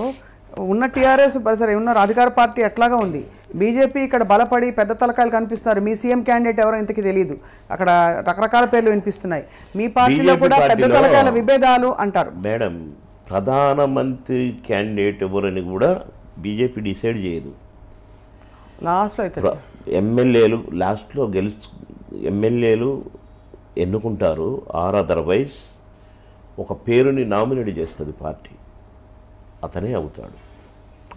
ఉన్న టీఆర్ఎస్ సరే ఉన్న అధికార పార్టీ ఎట్లాగా ఉంది, బీజేపీ ఇక్కడ బలపడి పెద్ద తలకాయలు కనిపిస్తున్నారు. మీ సీఎం క్యాండిడేట్ ఎవరో ఇంతకీ తెలియదు, అక్కడ రకరకాల పేర్లు వినిపిస్తున్నాయి. మీ పార్టీలో కూడా పెద్ద తలకాయల విభేదాలు అంటారు. మేడం, ప్రధానమంత్రి క్యాండిడేట్ ఎవరని కూడా బీజేపీ డిసైడ్ చేయదు. లాస్ట్లో అయితే ఎమ్మెల్యేలు లాస్ట్లో ఎమ్మెల్యేలు ఎన్నుకుంటారు. ఆర్ అదర్వైజ్ ఒక పేరుని నామినేట్ చేస్తుంది పార్టీ, అతనే అవుతాడు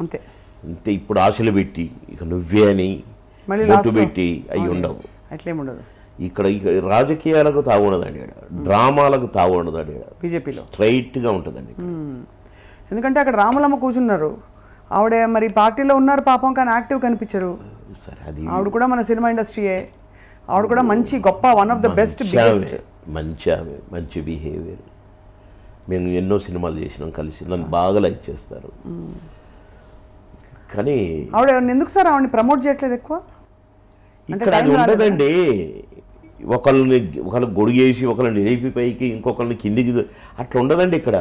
అంతే. అంతే. ఇప్పుడు ఆశలు పెట్టి ఇక నువ్వే అని బొట్టు పెట్టి అవి ఉండవు, అట్లేముండదు. ఇక్కడ రాజకీయాలకు తాగుండదండి, డ్రామాలకు తాగుండదండి. బీజేపీలో స్ట్రైట్గా ఉంటుందండి. ఎందుకంటే అక్కడ రాములమ్మ కూర్చున్నారు, ఆవిడ మరి పార్టీలో ఉన్నారు పాపం, కానీ యాక్టివ్ కనిపించరు. సరే, అది ఆవిడ కూడా మన సినిమా ఇండస్ట్రీయే, ఆవిడ కూడా మంచి గొప్ప వన్ ఆఫ్ ద బెస్ట్ మంచి బిహేవియర్. మేము ఎన్నో సినిమాలు చేసినాం కలిసి, నన్ను బాగా లైక్ చేస్తారు. కానీ ఆవిడ ఎందుకు సార్ ఆవిడని ప్రమోట్ చేయట్లేదు ఎక్కువ? ఇక్కడ అది ఉండదండి. ఒకళ్ళు గొడిగేసి ఒకళ్ళని లేపి పైకి ఇంకొకరిని కిందికి అట్లా ఉండదండి ఇక్కడ.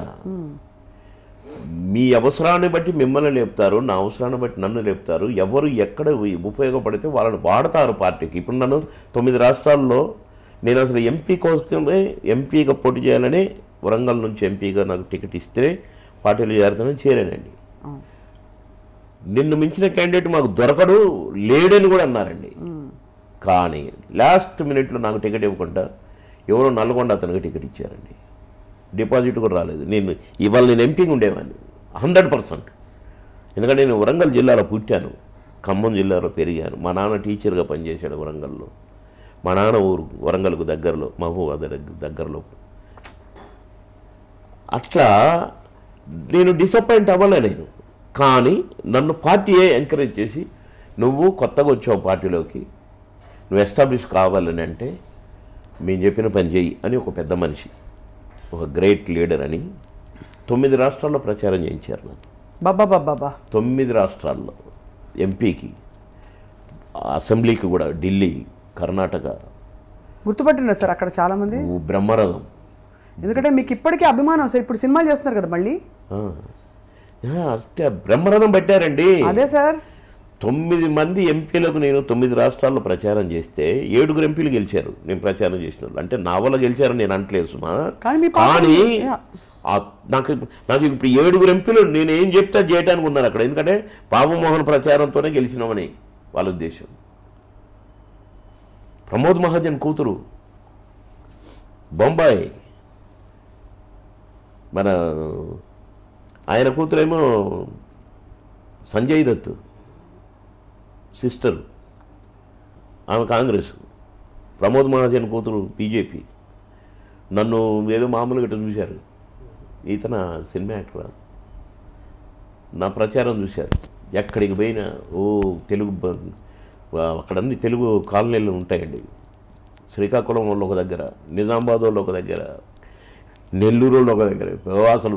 మీ అవసరాన్ని బట్టి మిమ్మల్ని లేపుతారు, నా అవసరాన్ని బట్టి నన్ను లేపుతారు. ఎవరు ఎక్కడ ఉపయోగపడితే వాళ్ళని వాడతారు పార్టీకి. ఇప్పుడు నన్ను 9 రాష్ట్రాల్లో నేను అసలు ఎంపీ కోసమే ఎంపీగా పోటీ చేయాలని వరంగల్ నుంచి ఎంపీగా నాకు టికెట్ ఇస్తే పార్టీలో చేరుతానని చేరానండి. నిన్ను మించిన క్యాండిడేట్ మాకు దొరకడు, లేడని కూడా అన్నారండి. కానీ లాస్ట్ మినిట్లో నాకు టికెట్ ఇవ్వకుండా ఎవరో నల్గొండ అతనికి టికెట్ ఇచ్చారండి. డిపాజిట్ కూడా రాలేదు. ఇవాళ నేను ఎంపీగా ఉండేవాడిని 100%. ఎందుకంటే నేను వరంగల్ జిల్లాలో పుట్టాను, ఖమ్మం జిల్లాలో పెరిగాను. మా నాన్న టీచర్గా పనిచేశాడు వరంగల్లో. మా నాన్న ఊరు వరంగల్కు దగ్గరలో, మహబూబాబాద్ దగ్గరలో. అట్లా నేను డిసప్పాయింట్ అవ్వలే నేను. కానీ నన్ను పార్టీయే ఎంకరేజ్ చేసి, నువ్వు కొత్తగా వచ్చావు పార్టీలోకి, నువ్వు ఎస్టాబ్లిష్ కావాలని అంటే మేము చెప్పిన పని చేయి అని ఒక పెద్ద మనిషి, ఒక గ్రేట్ లీడర్ అని 9 రాష్ట్రాల్లో ప్రచారం చేయించారు నన్ను. బాబా 9 రాష్ట్రాల్లో ఎంపీకి, అసెంబ్లీకి కూడా, ఢిల్లీ, కర్ణాటక. గుర్తుపట్టినారు సార్ అక్కడ చాలామంది. బ్రహ్మరథం. ఎందుకంటే మీకు ఇప్పటికీ అభిమానం సార్, ఇప్పుడు సినిమాలు చేస్తున్నారు కదా మళ్ళీ. బ్రహ్మరథం పెట్టారండి. అదే సార్, 9 మంది ఎంపీలకు నేను 9 రాష్ట్రాల్లో ప్రచారం చేస్తే 7 ఎంపీలు గెలిచారు నేను ప్రచారం చేసిన వాళ్ళు. అంటే నా వల్ల గెలిచారని నేను అంటలేదు సుమా. కానీ నాకు ఇప్పుడు 7 ఎంపీలు నేను ఏం చెప్తే చేయడానికి ఉన్నాను అక్కడ. ఎందుకంటే బాబుమోహన్ ప్రచారంతోనే గెలిచినామని వాళ్ళ ఉద్దేశం. ప్రమోద్ మహాజన్ కూతురు బొంబాయి, మన ఆయన కూతురేమో సంజయ్ దత్ సిస్టర్, ఆమె కాంగ్రెస్. ప్రమోద్ మహాజన్ కూతురు బీజేపీ. నన్ను ఏదో మామూలుగా ఇట్లా చూశారు, ఇతన సినిమా యాక్టర్. నా ప్రచారం చూశారు. ఎక్కడికి పోయినా తెలుగు, అక్కడ అన్ని తెలుగు కాలనీలు ఉంటాయండి. శ్రీకాకుళం వాళ్ళు ఒక దగ్గర, నిజామాబాద్ వాళ్ళు ఒక దగ్గర, నెల్లూరు వాళ్ళు ఒక దగ్గర. అసలు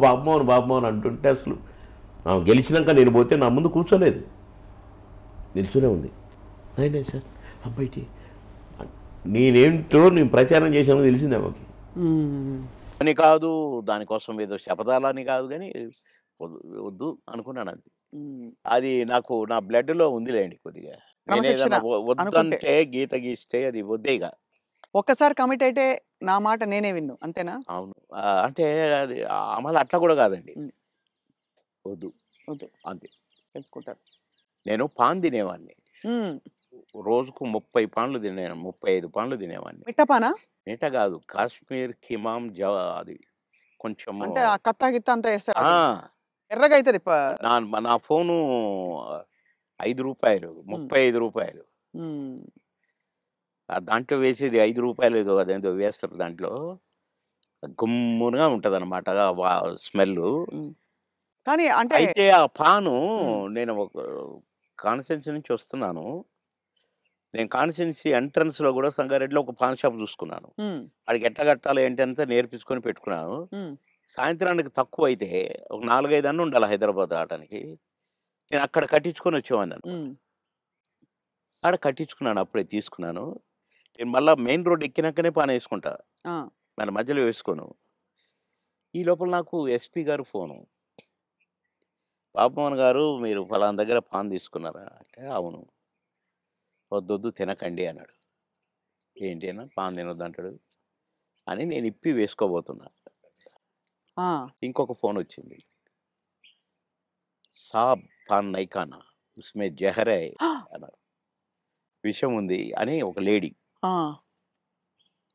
బాబుమోహన్ అంటుంటే అసలు గెలిచినాక నేను పోతే నా ముందు కూర్చోలేదు, నిల్చునే ఉంది. అయినా సార్ అబ్బాయికి నేనేంటో నేను ప్రచారం చేసామని తెలిసిందే మాకు అని కాదు, దానికోసం ఏదో శపథాలని కాదు, కానీ వద్దు అనుకున్నాను. అంతే. అది నాకు నా బ్లడ్లో ఉందిలేండి కొద్దిగా. వద్దంటే గీత గీస్తే అది వద్దేగా. ఒక్కసారి కమిట్ అయితే నా మాట నేనే విన్ను, అంతేనా? అవును. అంటే అది అమలు అట్లా కూడా కాదండి. వద్దు అంతే తెలుసుకుంటారు. నేను పాన్ తినేవాడిని, రోజుకు 30 పాన్లు తినేవాడిని, 35 పాన్లు తినేవాడిని. మిట్టపానా? మిట్ట కాదు, కాశ్మీర్ కిమాం అది కొంచెం అంటే కత్తా గిత్త అంతా వేస్తారు, ఎర్రగా అవుతుంది. నా ఫోను 5 రూపాయలు, 35 రూపాయలు. దాంట్లో వేసేది 5 రూపాయలు ఏదో అదేదో వేస్తారు. దాంట్లో గుమ్ముగా ఉంటుంది అనమాట స్మెల్. కానీ అంటే అయితే ఆ పాను, నేను ఒక కాన్స్టిట్యున్సీ నుంచి వస్తున్నాను. నేను కాన్స్టిట్యున్సీ ఎంట్రన్స్లో కూడా సంగారెడ్డిలో ఒక పాన్ షాప్ చూసుకున్నాను. వాడికి ఎట్లా కట్టాలి ఏంటి అంతా నేర్పించుకొని పెట్టుకున్నాను. సాయంత్రానికి తక్కువ అయితే ఒక 4-5 అన్న ఉండాలి హైదరాబాద్ రావడానికి. నేను అక్కడ కట్టించుకొని వచ్చేవాడిని. ఆడ కట్టించుకున్నాను, అప్పుడే తీసుకున్నాను. నేను మళ్ళీ మెయిన్ రోడ్ ఎక్కినాకనే పాన్ వేసుకుంటా, మన మధ్యలో వేసుకోను. ఈ లోపల నాకు ఎస్పీ గారు ఫోను, బాబుమోహన్ గారు మీరు ఫలానా దగ్గర పాన్ తీసుకున్నారా అంటే అవును. వద్దొద్దు తినకండి అన్నాడు. ఏంటి అన్న పాన్ తినొద్దు అంటాడు అని నేను ఇప్పి వేసుకోబోతున్నా. ఆ, ఇంకొక ఫోన్ వచ్చింది. సాబ్ పాన్ నైకానా ఉస్మే జహర్ హై అన్నారు. విషం ఉంది అని ఒక లేడీ ఆ,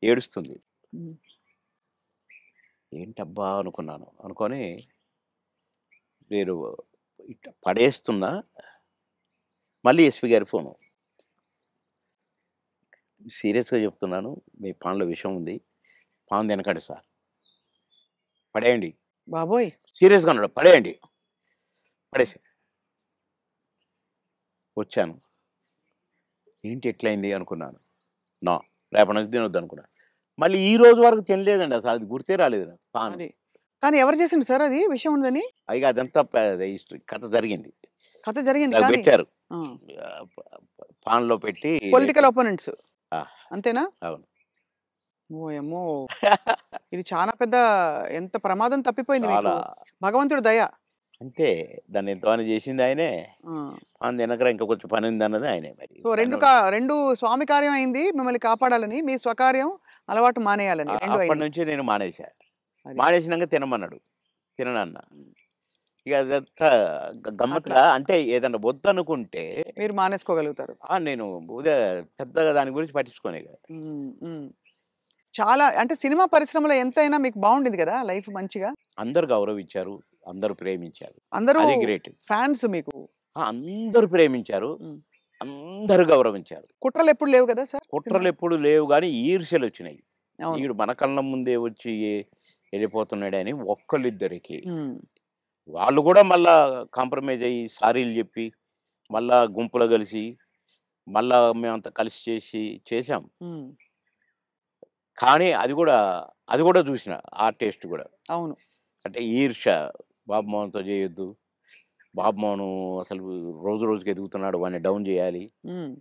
ఏడుస్తుంది. ఉమ్, ఏంటబ్బా అనుకున్నాను. అనుకొని నేను ఇట్ట పడేస్తున్నా. మళ్ళీ ఎస్పీ గారి ఫోను. సీరియస్‌గా చెప్తున్నాను. మీ పాన్‌లో విషం ఉంది. పాన్ తినకండి సార్. పడేయండి. బాబోయ్. సీరియస్‌గా అన్నాడు. పడేయండి. పడేసా. వచ్చాను. ఏంటి ఎట్లయింది అనుకున్నాను. నో. రేపటి నుంచి తినొద్దనుకున్నా. మళ్ళీ ఈ రోజు వరకు తినలేదండి అసలు. అది గుర్తే రాలేదు నాకు పాను. అది కానీ ఎవరు చేసిండు సార్ అది విషయం ఉందని? ఇగ అదంతా కథ జరిగింది. కథ జరిగింది నాకు కానీ పెట్టారు. పాన్‌లో పెట్టి పొలిటికల్ ఒపోనెంట్స్ ఆ! అంతేనా? అవును. ఓయమ్మో! ఇది చాలా పెద్ద ఎంత ప్రమాదం తప్పిపోయింది మీకు. చాలా. భగవంతుడి దయ. అంతే. దాన్ని ఎంతమని చేసింది ఆయనే. ఆ! పాన్ తినకరా ఇంకా కొంచెం పనుందన్నది ఆయనే మరి. సో 2 స్వామి కార్యం అయింది మిమ్మల్ని కాపాడాలని. మీ స్వకార్యం అలవాటు మానేయాలని 2 అప్పటి అయినాయి. నుంచి నేను మానేశా. అది. మానేసినంక తినమన్నాడు. తిననన్నా. హ్మ్. ఇక అదంతా అట్లా గమ్మత్తుగా అంటే ఏదన్నా వద్దనుకుంటే మీరు మానేసుకోగలుగుతారు. నేను పెద్దగా దాని గురించి పట్టించుకోను ఇక. హ్మ్. హ్మ్. చాలా అంటే సినిమా పరిశ్రమలో ఎంతైనా మీకు బావుండింది గదా! లైఫ్ మంచిగా. అందరూ గౌరవించారు. అందరూ ప్రేమించారు. అందరూ అది గ్రేట్. ఫ్యాన్స్ మీకు. అందరూ ప్రేమించారు. హ్మ్. అందరూ గౌరవించారు. కుట్రలెప్పుడు లేవు గదా సార్ సినిమాలో? కుట్రలెప్పుడు లేవు గానీ ఈర్ష్యలొచ్చినాయి. అవును. ఈడు మన కళ్ళ ముందే వచ్చి ఎళ్ళిపోతున్నాడని ఒక్కళ్ళిద్దరికి. హ్మ్. వాళ్ళు గూడా మళ్ళా కాంప్రమైజ్ అయ్యి సారీలు జెప్పి, మళ్ళా గుంపులో గలిసి, మళ్ళా మేమంతా కలిసి చేశాం. హ్మ్. కానీ అది గూడా జూసిన. ఆ టేస్ట్ గూడా. అవును. అంటే ఈర్ష్య. బాబు మోహన్‌తో జేయొద్దు. బాబు మోహను అసలు రోజు రోజుకి ఎదుగుతున్నాడు. వాడిని డౌన్ జేయాలి. హ్మ్.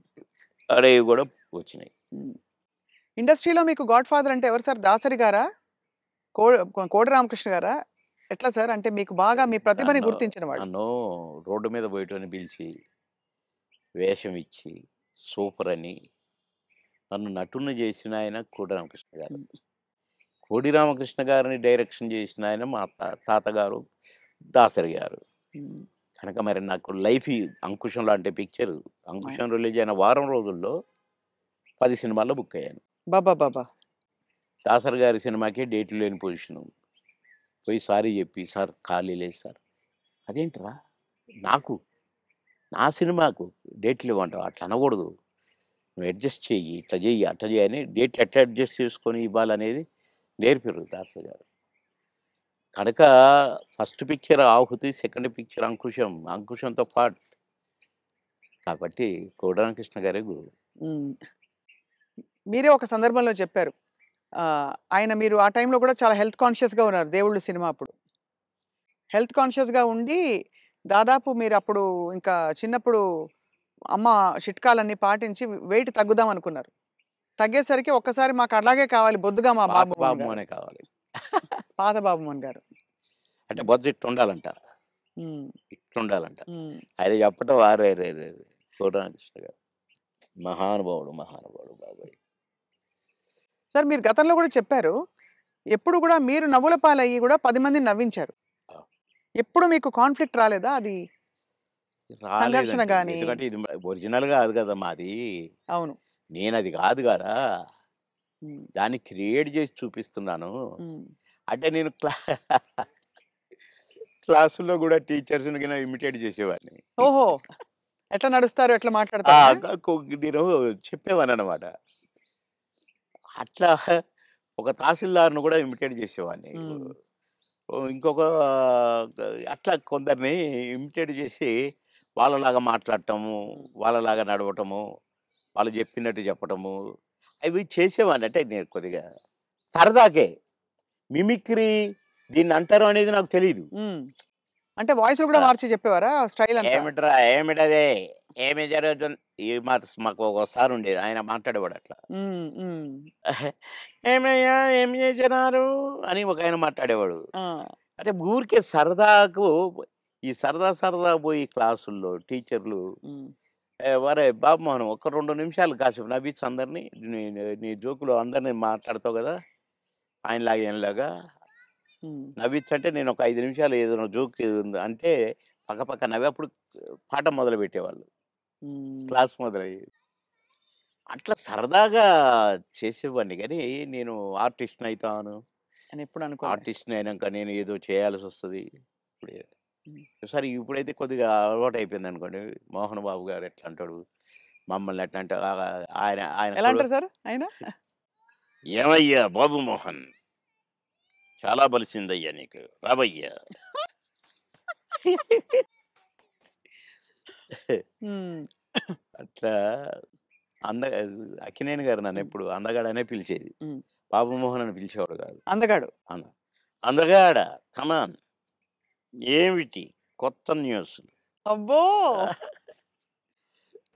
అనేవి గూడా వచ్చినాయి. హ్మ్. ఇండస్ట్రీలో మీకు గాడ్ ఫాదర్ అంటే ఎవరు సార్? దాసరి గారా? కో కోడి రామకృష్ణ గారా? ఎట్లా సార్? అంటే మీకు బాగా మీ ప్రతిభని నన్ను గుర్తించిన వాళ్ళు. నన్ను రోడ్డు మీద బోయేటోడిని పిలిచి, వేషం ఇచ్చి, సూపర్ అని నన్ను నటుడిని జేసిన ఆయన కోడి రామకృష్ణ గారు. హ్మ్. కోడి రామకృష్ణ గారిని డైరెక్షన్ చేసిన ఆయన మా తాతగారు దాసరి గారు. హ్మ్. కనుక మరి నాకు లైఫ్ ఈ 'అంకుశం' లాంటి పిక్చర్ అవును. 'అంకుశం' రిలీజ్ అయిన వారం రోజుల్లో 10 సినిమాల్లో బుక్ అయ్యాను. అబ్బబ్బబ్బా! దాసరి గారి సినిమాకే డేట్లు లేని పొజిషను. పోయి సారీ చెప్పి, "సార్ ఖాళీ లేదు సార్." "అదేంట్రా? నాకు నా సినిమాకు డేట్లు ఇవ్వంటావా? అట్లా అనకూడదు. నువ్వు అడ్జస్ట్ చెయ్యి. ఇట్లా చెయ్యి, అట్లా చెయ్యి" అని డేట్లు ఎట్లా అడ్జస్ట్ చేసుకొని ఇవ్వాలనేది నేర్పిర్రు దాసరి గారు. కనుక ఫస్ట్ పిక్చర్ 'ఆహుతి', సెకండ్ పిక్చర్ 'అంకుశం'. 'అంకుశం'తో పాటు కాబట్టి కోడి రామకృష్ణ గారే గురువు. హ్మ్. మీరే ఒక సందర్భంలో చెప్పారు. ఆయన మీరు ఆ టైంలో కూడా చాలా హెల్త్ కాన్షియస్‌గా ఉన్నారు 'దేవుళ్ళు' సినిమా అప్పుడు. హెల్త్ కాన్షియస్‌గా ఉండి దాదాపు మీరప్పుడు ఇంకా చిన్నప్పుడు అమ్మ చిట్కాలన్నీ పాటించి వెయిట్ తగ్గుదాం అనుకున్నారు. తగ్గేసరికి ఒక్కసారి మాకు అలాగే కావాలి బొద్దుగా మా పాత బాబు మోహన్ గారు. బాబుమోనే కావాలి. పాత బాబు మోహన్ గారు. అంటే బొజ్జ ఇట్టుండాలంట. హ్మ్. ఇట్లుండాలంట. హ్మ్. అది చెప్పటం అరెరెరెరే! కోడి రామకృష్ణ గారు. మహానుభావుడు, మహానుభావుడు బాబోయ్! సార్ మీరు గతంలో కూడా చెప్పారు. ఎప్పుడు కూడా మీరు నవ్వుల పాలయ్యి కూడా 10 మందిని నవ్వించారు. ఆ! ఎప్పుడు మీకు కాన్‌ఫ్లిక్ట్ రాలేదా? అది సంఘర్షణ రాలేదండి. గాని ఎందుకంటే ఇది ఒరిజినల్ కాదు కదా మాది. అవును. నేనది కాదు గదా! హ్మ్. దాన్ని క్రియేట్ చేసి చూపిస్తున్నాను. హ్మ్. అంటే నేను క్లాసుల్లో గూడా టీచర్స్‌ని గిన ఇమిటేట్ చేసేవాడిని. ఓహో! ఎట్లా నడుస్తారు? ఎట్లా ఆ! మాట్లాడతారనా? నేను చెప్పేవాడిననమాట. అట్లా ఒక తహసీల్దార్‌ని గూడా ఇమిటేట్ చేసేవాడిని. హ్మ్. ఇంకొక అట్లా కొందరిని ఇమిటేట్ చేసి వాళ్ళలాగా మాట్లాడటము, హ్మ్. వాళ్ళలాగా నడవటము, వాళ్ళు చెప్పినట్టు చెప్పటము, అవి చేసేవాడిని. అంటే నేను కొద్దిగా సరదాకే. మిమిక్రీ దీన్నంటారు అనేది నాకు తెలీదు. హ్మ్. అంటే వాయిస్‌లు కూడా ఆ! మార్చి చెప్పేవారా? స్టైల్ అంతా? ఏమిట్రా? ఏమిటది? ఏమి జరుగుతుంది? మాకు ఒక సారుండేది. ఆయన మాట్లాడేవాడు అట్లా. హ్మ్. హ్మ్. "ఏమయ్యా! ఏం చేసినారు?" అని ఒకాయన మాట్లాడేవాడు. ఆ! అంటే ఊరికే సరదాకు ఈ సరదా సరదా పోయి క్లాసుల్లో టీచర్లు ఉమ్, "వరే బాబు మోహన్ ఒక 2 నిమిషాలు కాసేపు నవ్వించు అందరిని. నీ నీ జోకులు అందరిని మాట్లాడతావు కదా! ఆయనలాగా ఈయనలాగా ఉమ్, నవ్వించంటే నేను ఒక 5 నిమిషాలు ఏదైనా జోక్ ఏదుంది" అంటే పక్కపక్క నవ్వి అప్పుడు పాఠం మొదలుపెట్టేవాళ్ళు. ఉమ్, క్లాస్ మొదలయ్యేది. అట్లా సరదాగా చేసేవాడిని గానీ, నేను ఆర్టిస్ట్‌నయితాను. అని ఎప్పుడు అనుకోలే. ఆర్టిస్ట్‌ని అయినాక నేను ఏదో చేయాల్సొస్తది. ఇప్పుడే ఉమ్. సరే ఇప్పుడైతే కొద్దిగా అలవాటయిపోయిందనుకోండి. మోహన్ బాబు గారు ఎట్లా అంటాడు, మమ్మల్ని ఎట్లా అంటే ఆయన ఆయన ఎలా అంటారు సార్ ఆయన? "ఏమయ్యా బాబు మోహన్! చాలా బలిసిందయ్యా నీకు. రావయ్యా!" ఉమ్, అట్లా అంద అక్కినేని గారు ఉమ్, నన్నెప్పుడు అందగాడనే పిలిచేది. ఉమ్. బాబు మోహన్ అని పిలిచేవాడు కాదు. అందగాడు. అంద అందగాడ కమాన్ ఏమిటి కొత్త న్యూస్ అబ్బో!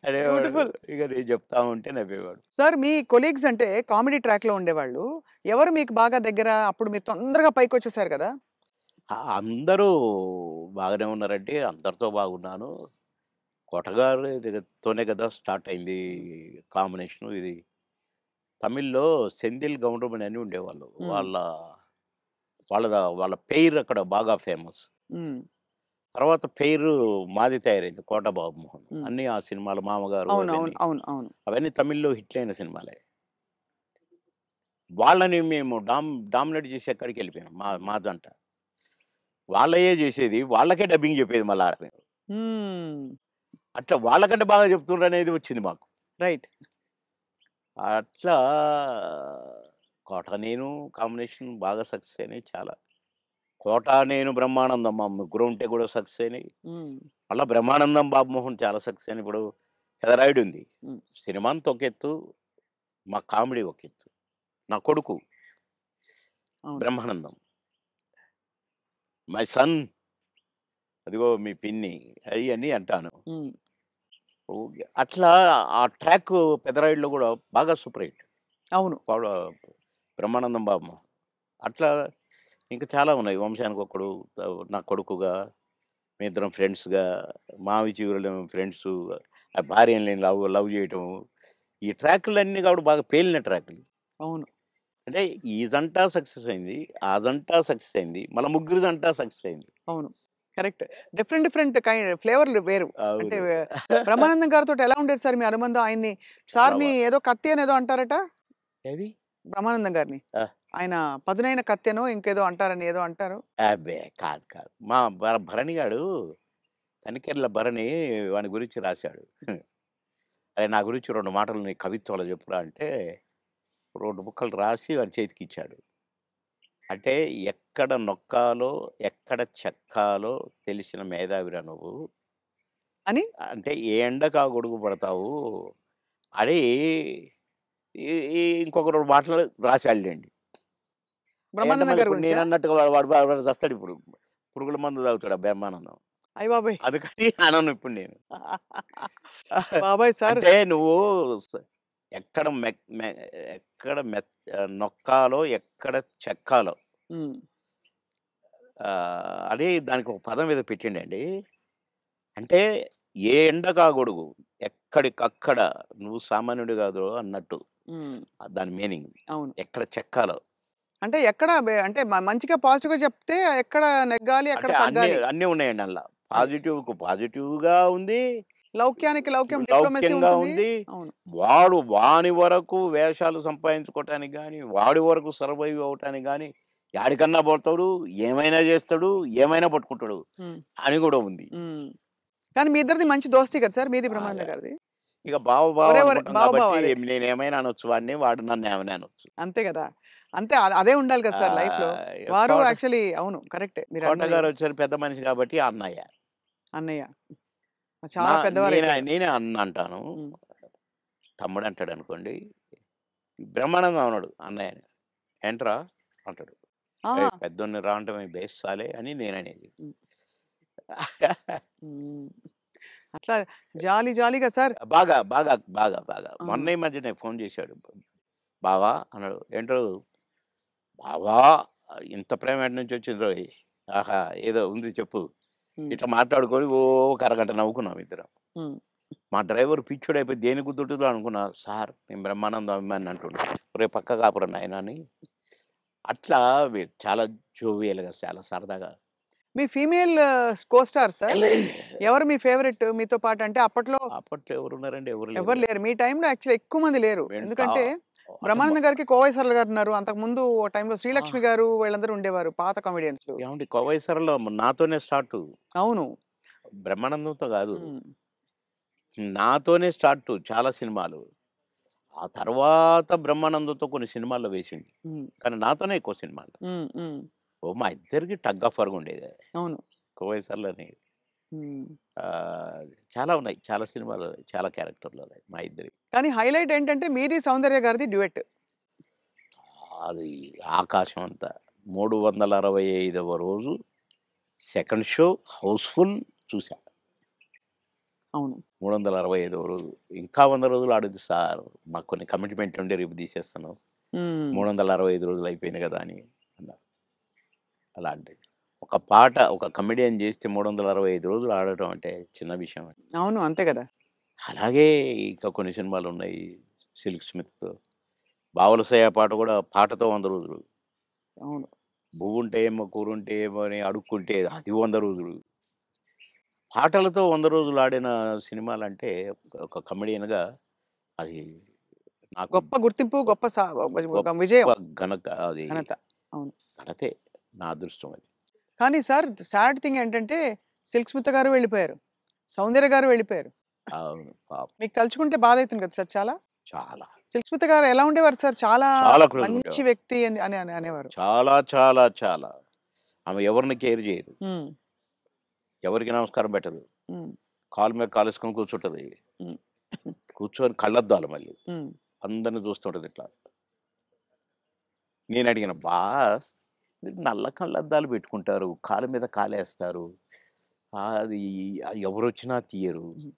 అనేవాడు. బ్యూటిఫుల్. ఇక నేను చెప్తా ఉంటే నవ్వేవాడు. సార్ మీ కొలీగ్స్ అంటే కామెడీ ట్రాక్‌లో ఉండేవాళ్ళు. ఎవరు మీకు బాగా దగ్గర? అప్పుడు మీరు తొందరగా పైకొచ్చేసారు కదా! అందరూ బాగానే ఉన్నారంటే అందరితో బాగున్నాను. కొటగారు తోనే కదా స్టార్ట్ అయింది హ్మ్. కాంబినేషను ఇది. తమిళ్‌లో సెంధిల్ గౌండమణి అని ఉండేవాళ్ళు. హ్మ్. వాళ్ళ పెయిర్ అక్కడ బాగా ఫేమస్. హ్మ్. తర్వాత పెయిర్ మాది తయారైంది 'కోట బాబుమోహన్.' హ్మ్. అన్నీ ఆ సినిమాలు 'మామగారు' అవును. అవును. అవన్నీ. అవును. అవును. అవన్నీ తమిళ్‌లో హిట్లయిన సినిమాలే. వాళ్ళని మేము డామినేట్ చేసి ఎక్కడికెళ్ళిపోయాం మా జంట. వాళ్ళయే జేసేది. వాళ్ళకే డబ్బింగ్ జెప్పేది మళ్ళా మేము. హ్మ్. అట్లా వాళ్ళకంటే బాగా చెప్తుండ్రనేది వచ్చింది మాకు. రైట్. అట్లా 'కోట నేను' కాంబినేషన్ బాగా సక్సెస్ అయినాయి చాలా. 'కోట నేను' 'బ్రహ్మానందం' మా ముగ్గురం ఉంటే కూడా సక్సెస్ అయినాయి. హ్మ్. మళ్ళా 'బ్రహ్మానందం' 'బాబుమోహన్' చాలా సక్సెస్ అయినాయి. ఇప్పుడు 'పెదరాయుడు' ఉంది. హ్మ్. సినిమా అంతా ఒక ఎత్తు, మా కామెడీ ఒక ఎత్తు. నా కొడుకు అవును. 'బ్రహ్మానందం' మై సన్ అదిగో మీ పిన్ని అయన్నీ అంటాను. హ్మ్. ఓకే. అట్లా ఆ ట్రాక్ 'పెదరాయుడులో' గూడా బాగా సూపర్ హిట్. అవును. పవడ 'బ్రహ్మానందం బాబు.' అట్లా ఇంకా చాలా ఉన్నాయి. 'వంశానికొక్కడు', నా కొడుకుగా, మేమిద్దరం ఫ్రెండ్స్‌గా, 'మావి చిగురులేమో' ఫ్రెండ్సు, ఆ భార్యని నేను లవ్ లవ్ చేయటము. ఈ ట్రాకులన్నీ కూడా బాగా పేలిన ట్రాకులు. అవును. అంటే ఈ జంట సక్సెస్ అయింది. ఆ జంట సక్సెస్ అయింది. మళ్ళా ముగ్గురి జంట సక్సెస్ అయింది. అవును. కరెక్ట్. డిఫరెంట్ డిఫరెంట్ ఫ్లేవర్‌లు వేరు. అంటే అవును. బ్రహ్మానందం గారితోటి ఎలా ఉండేది సార్ మీ అనుబంధం? ఆయన్ని చాలా సార్‌ని ఏదో కత్తి అనేదో అంటారట? ఏది? బ్రహ్మానందం గారిని. ఆ! ఆయన పదునైన కత్తెనో ఇంకేదో అంటారని ఏదో అంటారు. అబ్బే! కాదు కాదు. మా భరణి గాడు తనికెళ్ళ భరణి వాని గురించి రాశాడు. "అరేయ్! నా గురించి 2 మాటలు నీ కవిత్వంలో చెప్పురా" అంటే 2 ముక్కలు రాసి వాని చేతికిచ్చాడు. అంటే ఎక్కడ నొక్కాలో, ఎక్కడ చెక్కాలో తెలిసిన మేధావిరా నువ్వు. అని అంటే ఏ ఎండకు ఆ గొడుగు పడతావు అని ఈ ఈ ఇంకొక 2 మాటలు రాశాడులెండి. అయంటే బ్రహ్మానందం మళ్ళీ గారి ఇప్పుడు గురించా? నేనన్నట్టుగా వాడు చస్తాడిప్పుడు. పురుగుల మందు తాగుతాడు ఆ బ్రహ్మానందం. అయ్య బాబోయ్! అందుకని అనను ఇప్పుడు నేను. బాబోయ్! సార్. అంటే నువ్వు స ఎక్కడ ఎక్కడ నొక్కాలో, ఎక్కడ చెక్కాలో హ్మ్. అని దానికి ఒక పదం ఏదో పెట్టిండండి. అంటే ఏ ఎండకా గొడుగు, ఎక్కడికక్కడ నువ్వు సామాన్యుడు కాదు అన్నట్టు. హ్మ్. దాని మీనింగ్. అవును. ఎక్కడ చెక్కాలో. అంటే ఎక్కడ అంటే మంచిగా పాజిటివ్‌గా చెప్తే ఎక్కడ నెగ్గాలి, ఎక్కడ అంటే అన్నీ తగ్గాలి. అన్నీ ఉన్నాయండి అందుల. అది. పాజిటివ్‌కు పాజిటివ్‌గా ఉంది. లౌక్యానికి లౌక్యం డిప్లొమసీ లౌక్యంగా ఉంటుంది. ఉంది. అవును. వాని వరకు వేషాలు సంపాదించుకోవటానికి గాని, వాడి వరకు సర్వైవ్ అవ్వటానికి గాని, యాడికన్నా పోతాడు, ఏమైనా చేస్తాడు, ఏమైనా పట్టుకుంటాడు హ్మ్. అని కూడా ఉంది. హ్మ్. కానీ మీ ఇద్దరిది మంచి దోస్తీ కదా సార్! మీది బాగా. బ్రహ్మానందం గారిది. ఇక బావ ఒరే అనుకుంటాం బావ కాబట్టి బావాలే. నేనేమైనా అనొచ్చు వాడిని, వాడు నన్నేమైనా అనొచ్చు. అంతే గదా! అంతే అదే ఉండాలి కదా సార్ లైఫ్‌లో. వారు కోట యాక్చువల్లీ అవును. కరెక్టే మీరన్నది. కోటగారు వచ్చారు పెద్ద మనిషి కాబట్టి అన్నయ్య. అన్నయ్య. చాలా పెద్దవారైపోయారు. నేనే అన్న అంటాను. హ్మ్. తమ్ముడు అంటాడనుకోండి. బ్రహ్మానందం అనడు అన్నయ్యని. ఏంట్రా అంటాడు. ఆహా! ఏయ్! పెద్దోడిని రా అంటమే బేస్ సాలే అని నేననేది. హ్మ్. హ్మ్. అట్లా జాలీ జాలీగా సార్. బాగా. ఆ! మొన్న ఈ మధ్యనే ఫోను చేశాడు. బావా అన్నాడు. ఏంటో బావా ఇంత ప్రేమ ఎటు నుంచొచ్చిందోయ్! ఆహా! ఏదో ఉంది చెప్పు. ఇట్లా మాట్లాడుకొని ఓ ఒక అరగంట నవ్వుకున్నాం ఇద్దరం. మా డ్రైవర్ పిచ్చోడైపోయి దేనికి గుర్తుంటుందో అనుకున్నా. సార్ నేను బ్రహ్మానందం అభిమాని అంటుండు. ఒరేయ్ పక్క కాపురా నాయనా అని. అట్లా చాలా జోవియల్‌గా చాలా సరదాగా. మీ ఫీమేల్ కో స్టార్ సార్ ఎవరు మీ ఫేవరెట్ మీతో పాటు? అంటే అప్పట్లో అప్పట్లో ఎవరున్నారండి? ఎవరు ఎవరు లేరు. లేరు. మీ టైంలో యాక్చువల్లీ ఎక్కువ మంది లేరు. మేము ఎందుకంటే అంటే బ్రహ్మానందం గారికి కోవై సరళ గారు ఉన్నారు. అంతకుముందు ఓ టైంలో ఆ! శ్రీలక్ష్మి గారు వీళ్ళందరూ ఉండేవారు పాత కామెడియన్స్. ఏవండీ 'కోవైసరలో' నాతోనే స్టార్టు. అవును. బ్రహ్మానందంతో గాదు. హ్మ్. నాతోనే స్టార్టు చాలా సినిమాలు. ఆ తర్వాత బ్రహ్మానందంతో కొన్ని సినిమాల్లో వేసింది. హ్మ్. కానీ నాతోనే ఎక్కువ సినిమాలు. హ్మ్. హ్మ్. మా ఇద్దరికి టగ్ ఆఫ్ వార్‌గా ఉండేది. అవును. 'కోవైసరలోని' హ్మ్. చాలా ఉన్నాయి. చాలా సినిమాలు, చాలా క్యారెక్టర్‌లు ఉన్నాయి మా ఇద్దరివి. కానీ హైలైట్ ఏంటంటే మీది సౌందర్య గారిది డ్యూయెట్. అది ఆకాశం అంత. 365వ రోజు సెకండ్ షో హౌస్‌ఫుల్ చూసా. అవును. 365వ రోజు. ఇంకా 100 రోజులు ఆడుద్ది సార్. మాకు కొన్ని కమిట్మెంట్ ఉండి రేపు తీసేస్తున్నాం. హ్మ్. 365 రోజులు అయిపోయింది కదా! అని అన్నారు. అలాంటిది. ఒక పాట ఒక కమెడియన్ చేస్తే 365 రోజులు ఆడటం అంటే చిన్న విషయం. అవును. అంతే గదా! అలాగే ఇంకా కొన్ని సినిమాలున్నాయి. 'సిల్క్ స్మిత్‌తో' 'బావలసయ్య' పాట కూడా పాటతో 100 రోజులు. అవును. 'బువ్వుంటే ఏమో కూరుంటే ఏమో' అని అడుక్కుంటే అది 100 రోజులు. పాటలతో 100 రోజులు ఆడిన సినిమాలంటే ఒక కమెడియన్‌గా అది నాకు గొప్ప గుర్తింపు, గొప్ప గొప్ప ఒక గొప్ప విజయం, అది ఘనత. అవును. ఘనతే. నా అదృష్టం అది. కానీ సార్ సాడ్ థింగ్ ఏంటంటే 'సిల్క్ స్మిత' గారు వెళ్ళిపోయారు. 'సౌందర్య' గారు వెళ్ళిపోయారు. అవును. పాపం. మీకు తలుచుకుంటే బాధైతుంది కదా సార్ చాలా? చాలా. 'సిల్క్ స్మిత' గారు ఎలా ఉండేవారు సార్? చాలా చాలా క్లోజ్‌గా మంచి ఉండేవారు. వ్యక్తి అని అనేవారు. చాలా, చాలా, చాలా. ఆమె ఎవరిని కేర్ చేయదు. హ్మ్. ఎవరికీ నమస్కారం పెట్టదు. హ్మ్. కాలు మీద కాలేసుకొని కూర్చుంటది. హ్మ్. కూర్చొని కళ్ళద్దాలు మళ్ళీ. హ్మ్. అందరిని చూస్తుంటది ఇట్లా. నేనడిగాను, "బాస్ మీరు నల్ల కళ్ళద్దాలు పెట్టుకుంటారు. కాలు మీద కాలేస్తారు. అది ఎవరొచ్చినా తీయరు. హ్మ్.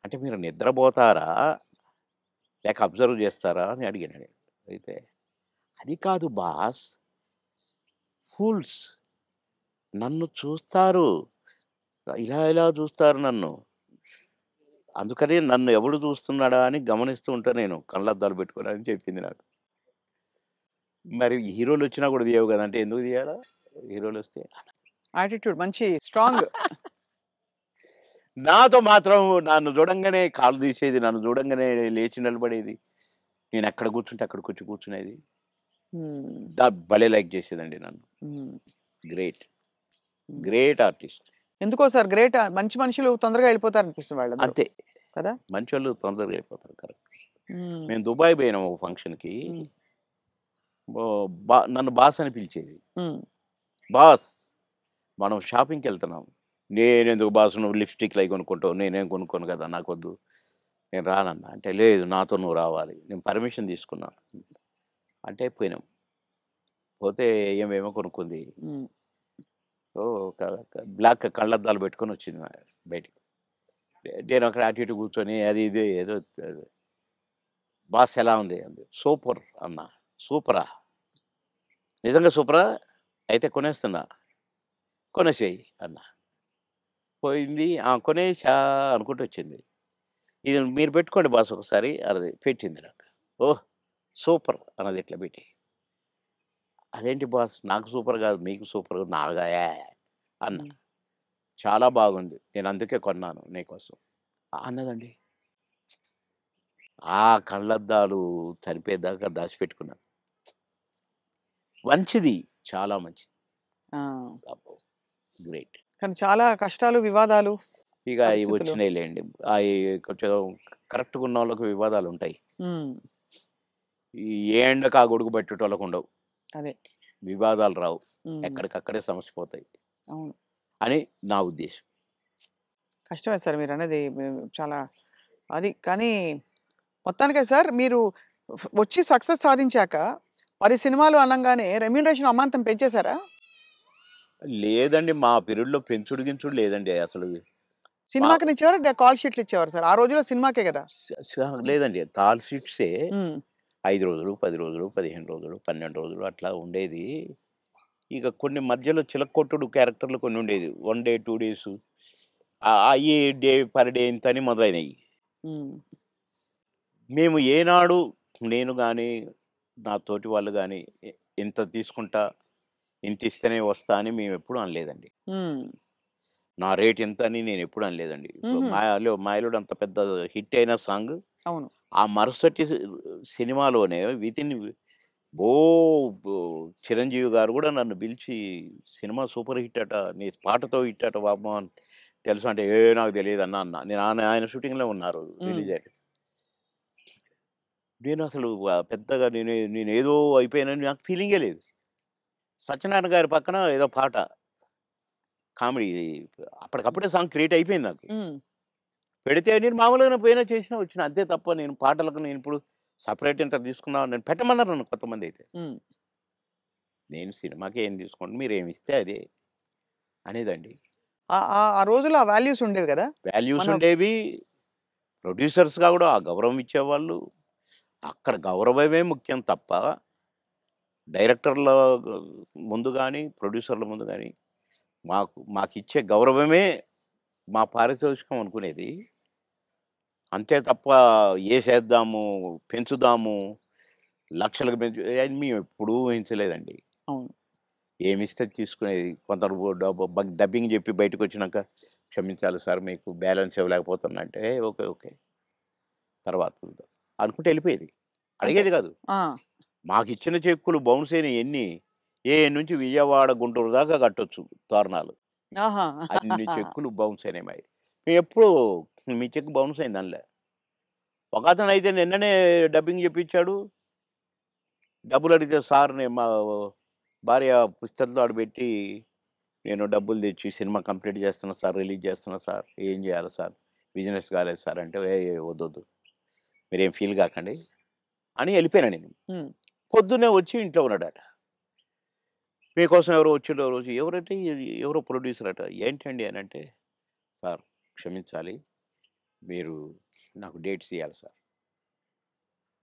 అంటే మీరు నిద్రపోతారా? లేక అబ్జర్వ్ చేస్తారా?" అని అడిగాను నేను. అయితే, "అది కాదు బాస్. ఫూల్స్ నన్ను చూస్తారు. ఇలా ఇలా చూస్తారు నన్ను. అందుకని నన్ను ఎవడు చూస్తున్నాడా అని గమనిస్తూ ఉంటా నేను కళ్ళద్దాలు పెట్టుకొని" అని చెప్పింది నాకు. మరి హీరోలొచ్చినా కూడా తీయవు గదా! అంటే ఎందుకు తీయాలా? హీరోలొస్తే? యాటిట్యూడ్ మంచి స్ట్రాంగ్. నాతో మాత్రం నన్ను చూడంగానే కాళ్ళు తీసేది. నన్ను చూడంగానే లేచి నిలబడేది. నేనెక్కడ కూర్చుంటే అక్కడికొచ్చి కూర్చునేది. హ్మ్. భలే లైక్ చేసేదండి నన్ను. హ్మ్. గ్రేట్. హ్మ్. Great artist. ఎందుకో సార్ గ్రేట్ మంచి మనుషులు తొందరగా వెళ్ళిపోతారనిపిస్తుంది వాళ్ళందరూ. అంతే. కదా! మంచోళ్ళు తొందరగా అయిపోతారు. కరెక్ట్. హ్మ్. మేము దుబాయ్ పోయినాం ఒక ఫంక్షన్‌కి. హ్మ్. నన్ను బాస్ అని పిలిచేది. హ్మ్. బాస్ మనం షాపింగ్‌కెళ్తున్నాం. నేనెందుకు బాస్ నువ్వు లిప్‌స్టిక్‌లయి కొనుక్కుంటావు. నేనేం కొనుక్కోను కదా! నాకొద్దు. నేను రానన్నా. అంటే లేదు నాతో నువ్వు రావాలి. నేను పర్మిషన్ తీసుకున్నా. అంటే పోయినాం. పోతే ఏమేమో కొనుక్కుంది. హ్మ్. సో, ఒక బ్లాక్ కళ్ళద్దాలు పెట్టుకొనొచ్చింది బయటికి. నేను అక్కడ అటు ఇటు కూర్చొని అది ఇది ఏదో బాస్ ఎలా ఉంది? అంది. సూపర్ అన్నా. సూపరా? నిజంగా సూపరా? అయితే కొనేస్తున్నా. కొనేసేయి అన్నా. పోయింది. కొనేసా అనుకుంటూ వచ్చింది. ఇది మీరు పెట్టుకోండి బాస్ ఒకసారి అన్నది. పెట్టింది నాకు. ఓహ్! సూపర్ అన్నది ఇట్లా పెట్టి. అదేంటి బాస్ నాకు సూపర్ కాదు మీకు సూపర్ నాగా అన్నా. హ్మ్. చాలా బాగుంది. నేను అందుకే కొన్నాను నీకోసం. అన్నదండి. ఆ కళ్ళద్దాలు చనిపోయేదాకా దాచిపెట్టుకున్నాను. మంచిది. చాలా మంచిది. ఆ! అబ్బో! గ్రేట్. కానీ చాలా కష్టాలు, వివాదాలు, ఇక అయి పరిస్థితులు. వచ్చినాయిలెండి. అయి కొంచెం కరెక్ట్‌గా ఉన్నోళ్ళకి వివాదాలుంటాయి. హ్మ్. ఈ ఏ ఎండకు ఆ గొడుగు పట్టేటోళ్ళకుండవు. అదే. వివాదాలు రావు. హ్మ్. ఎక్కడికక్కడే సమసిపోతాయి అవును. అని నా ఉద్దేశం. కష్టమే సార్ మీరన్నది చాలా అది. కానీ మొత్తానికే సార్ మీరు వచ్చి సక్సెస్ సాధించాక 10 సినిమాలు అనంగానే రెమ్యూనరేషన్ అమాంతం పెంచేసారా? లేదండి. మా పీరియడ్‌లో పెంచుడు గించుడు లేదండి అసలు. మా సినిమాకినిచ్చేవారా? కాల్ షీట్లు ఇచ్చేవారా సార్? ఆ రోజుల్లో సినిమాకే గదా! స స లేదండి. కాల్ షీట్సే హ్మ్. 5 రోజులు, 10 రోజులు, 15 రోజులు, 12 రోజులు అట్లా ఉండేది. ఇక కొన్ని మధ్యలో చిలక్కొట్టుడు క్యారెక్టర్లు కొన్ని ఉండేది. 1 డే, 2 డేసు అయ్యి డే పర్ డే ఇంతని మొదలైనయి. ఉమ్, మేము ఏనాడు నేను గానీ, నా తోటి వాళ్ళు గానీ ఇంత తీసుకుంటా, ఇంత ఇస్తేనే వస్తా అని మేమెప్పుడూ అనలేదండి. ఉమ్, నా రేట్ ఇంత అని నేనెప్పుడు అనలేదండి. ఇప్పుడు మ్హూ. మాయలోడు అంత పెద్ద హిట్ అయిన సాంగ్ అవును. ఆ మరుసటి సినిమాలోనే వితిన్ ఓ బో చిరంజీవి గారు గూడా నన్ను పిలిచి, "సినిమా సూపర్ హిట్ అట. నీ పాటతో హిట్ అట బాబు" అని తెలుసా అంటే, నాకు తెలీదన్నా" అన్నా. నేను ఆయన షూటింగ్‌లో ఉన్నారు ఉమ్, రిలీజ్ అయ్యి. నేనసలు పెద్దగా నేనేదో అయిపోయానని నాకు ఫీలింగే లేదు. సత్యనారాయణ గారి పక్కన ఏదో పాట కామెడీ అప్పటికప్పుడే సాంగ్ క్రియేట్ అయిపోయింది నాకు. ఉమ్, పెడితే నేను మామూలుగానే పోయినా చేసినా వచ్చిన. అంతే తప్ప నేను పాటలకు నేనిప్పుడు సెపరేట్ ఇంత తీసుకున్నా నేను పెట్టమన్నారు నన్ను కొంతమందైతే. ఉమ్. నేను సినిమాకి ఏం తీసుకోండి మీరేమిస్తే అదే అనేదండి. ఆ రోజుల్లో ఆ వాల్యూస్ ఉండేవి కదా వాల్యూస్ మన. ఉండేవి. ప్రొడ్యూసర్స్‌గా గూడా ఆ గౌరవం ఇచ్చేవాళ్ళు. అక్కడ గౌరవమే ముఖ్యం తప్ప డైరెక్టర్ల ముందు గాని, ప్రొడ్యూసర్ల ముందు గాని మాకిచ్చే గౌరవమే మా పారితోషికం అనుకునేది. అంతే తప్ప ఏసేద్దాము, పెంచుదాము, లక్షలకు పెంచు అని మేమెప్పుడూ ఊహించలేదండి. అవును. ఏమిస్తే తీసుకునేది. కొందరు డబ్బింగ్ జెప్పి బయటకొచ్చినాక, "క్షమించాలి సార్ మీకు బ్యాలెన్స్ ఇవ్వలేకపోతున్నా" అంటే, ఓకే. ఓకే. తర్వాత చూద్దాం అనుకుంటూ ఎళ్ళిపోయేది. అంటే అడిగేది గాదు. ఆ, మాకిచ్చిన చెక్కులు బౌన్స్ అయినయి ఎన్ని, నుంచి విజయవాడ, గుంటూరు దాకా కట్టొచ్చు తోరణాలు. ఆహా. అన్ని చెక్కులు బౌన్స్ అయినాయి మాయి. మేమెప్పుడు మీ చెక్ బౌన్స్ అయింది అనలే. ఒకతనైతే నిన్ననే డబ్బింగ్ జెప్పించాడు. డబ్బులడిగితే సార్ నేను మా భార్య పుస్తెలతో ఆడబెట్టి, నేను డబ్బులు తెచ్చి సినిమా కంప్లీట్ చేస్తున్నా సార్, రిలీజ్ చేస్తున్నా సార్. ఏం చేయాలి సార్? బిజినెస్ కాలేదు సార్ అంటే, వద్దొద్దు. మీరేం ఫీల్ కాకండి అని ఎళ్ళిపోయాను నేను. ఉమ్, పొద్దున్నే వచ్చి ఇంట్లో ఉన్నాడట. మీకోసం ఎవరో వచ్చిండ్రు ఆ రోజు. ఎవరంటే ఎవరో ప్రొడ్యూసర్ అట. ఏంటండి అనంటే, సార్ క్షమించాలి. మీరు నాకు డేట్స్ ఇయ్యాలి సార్.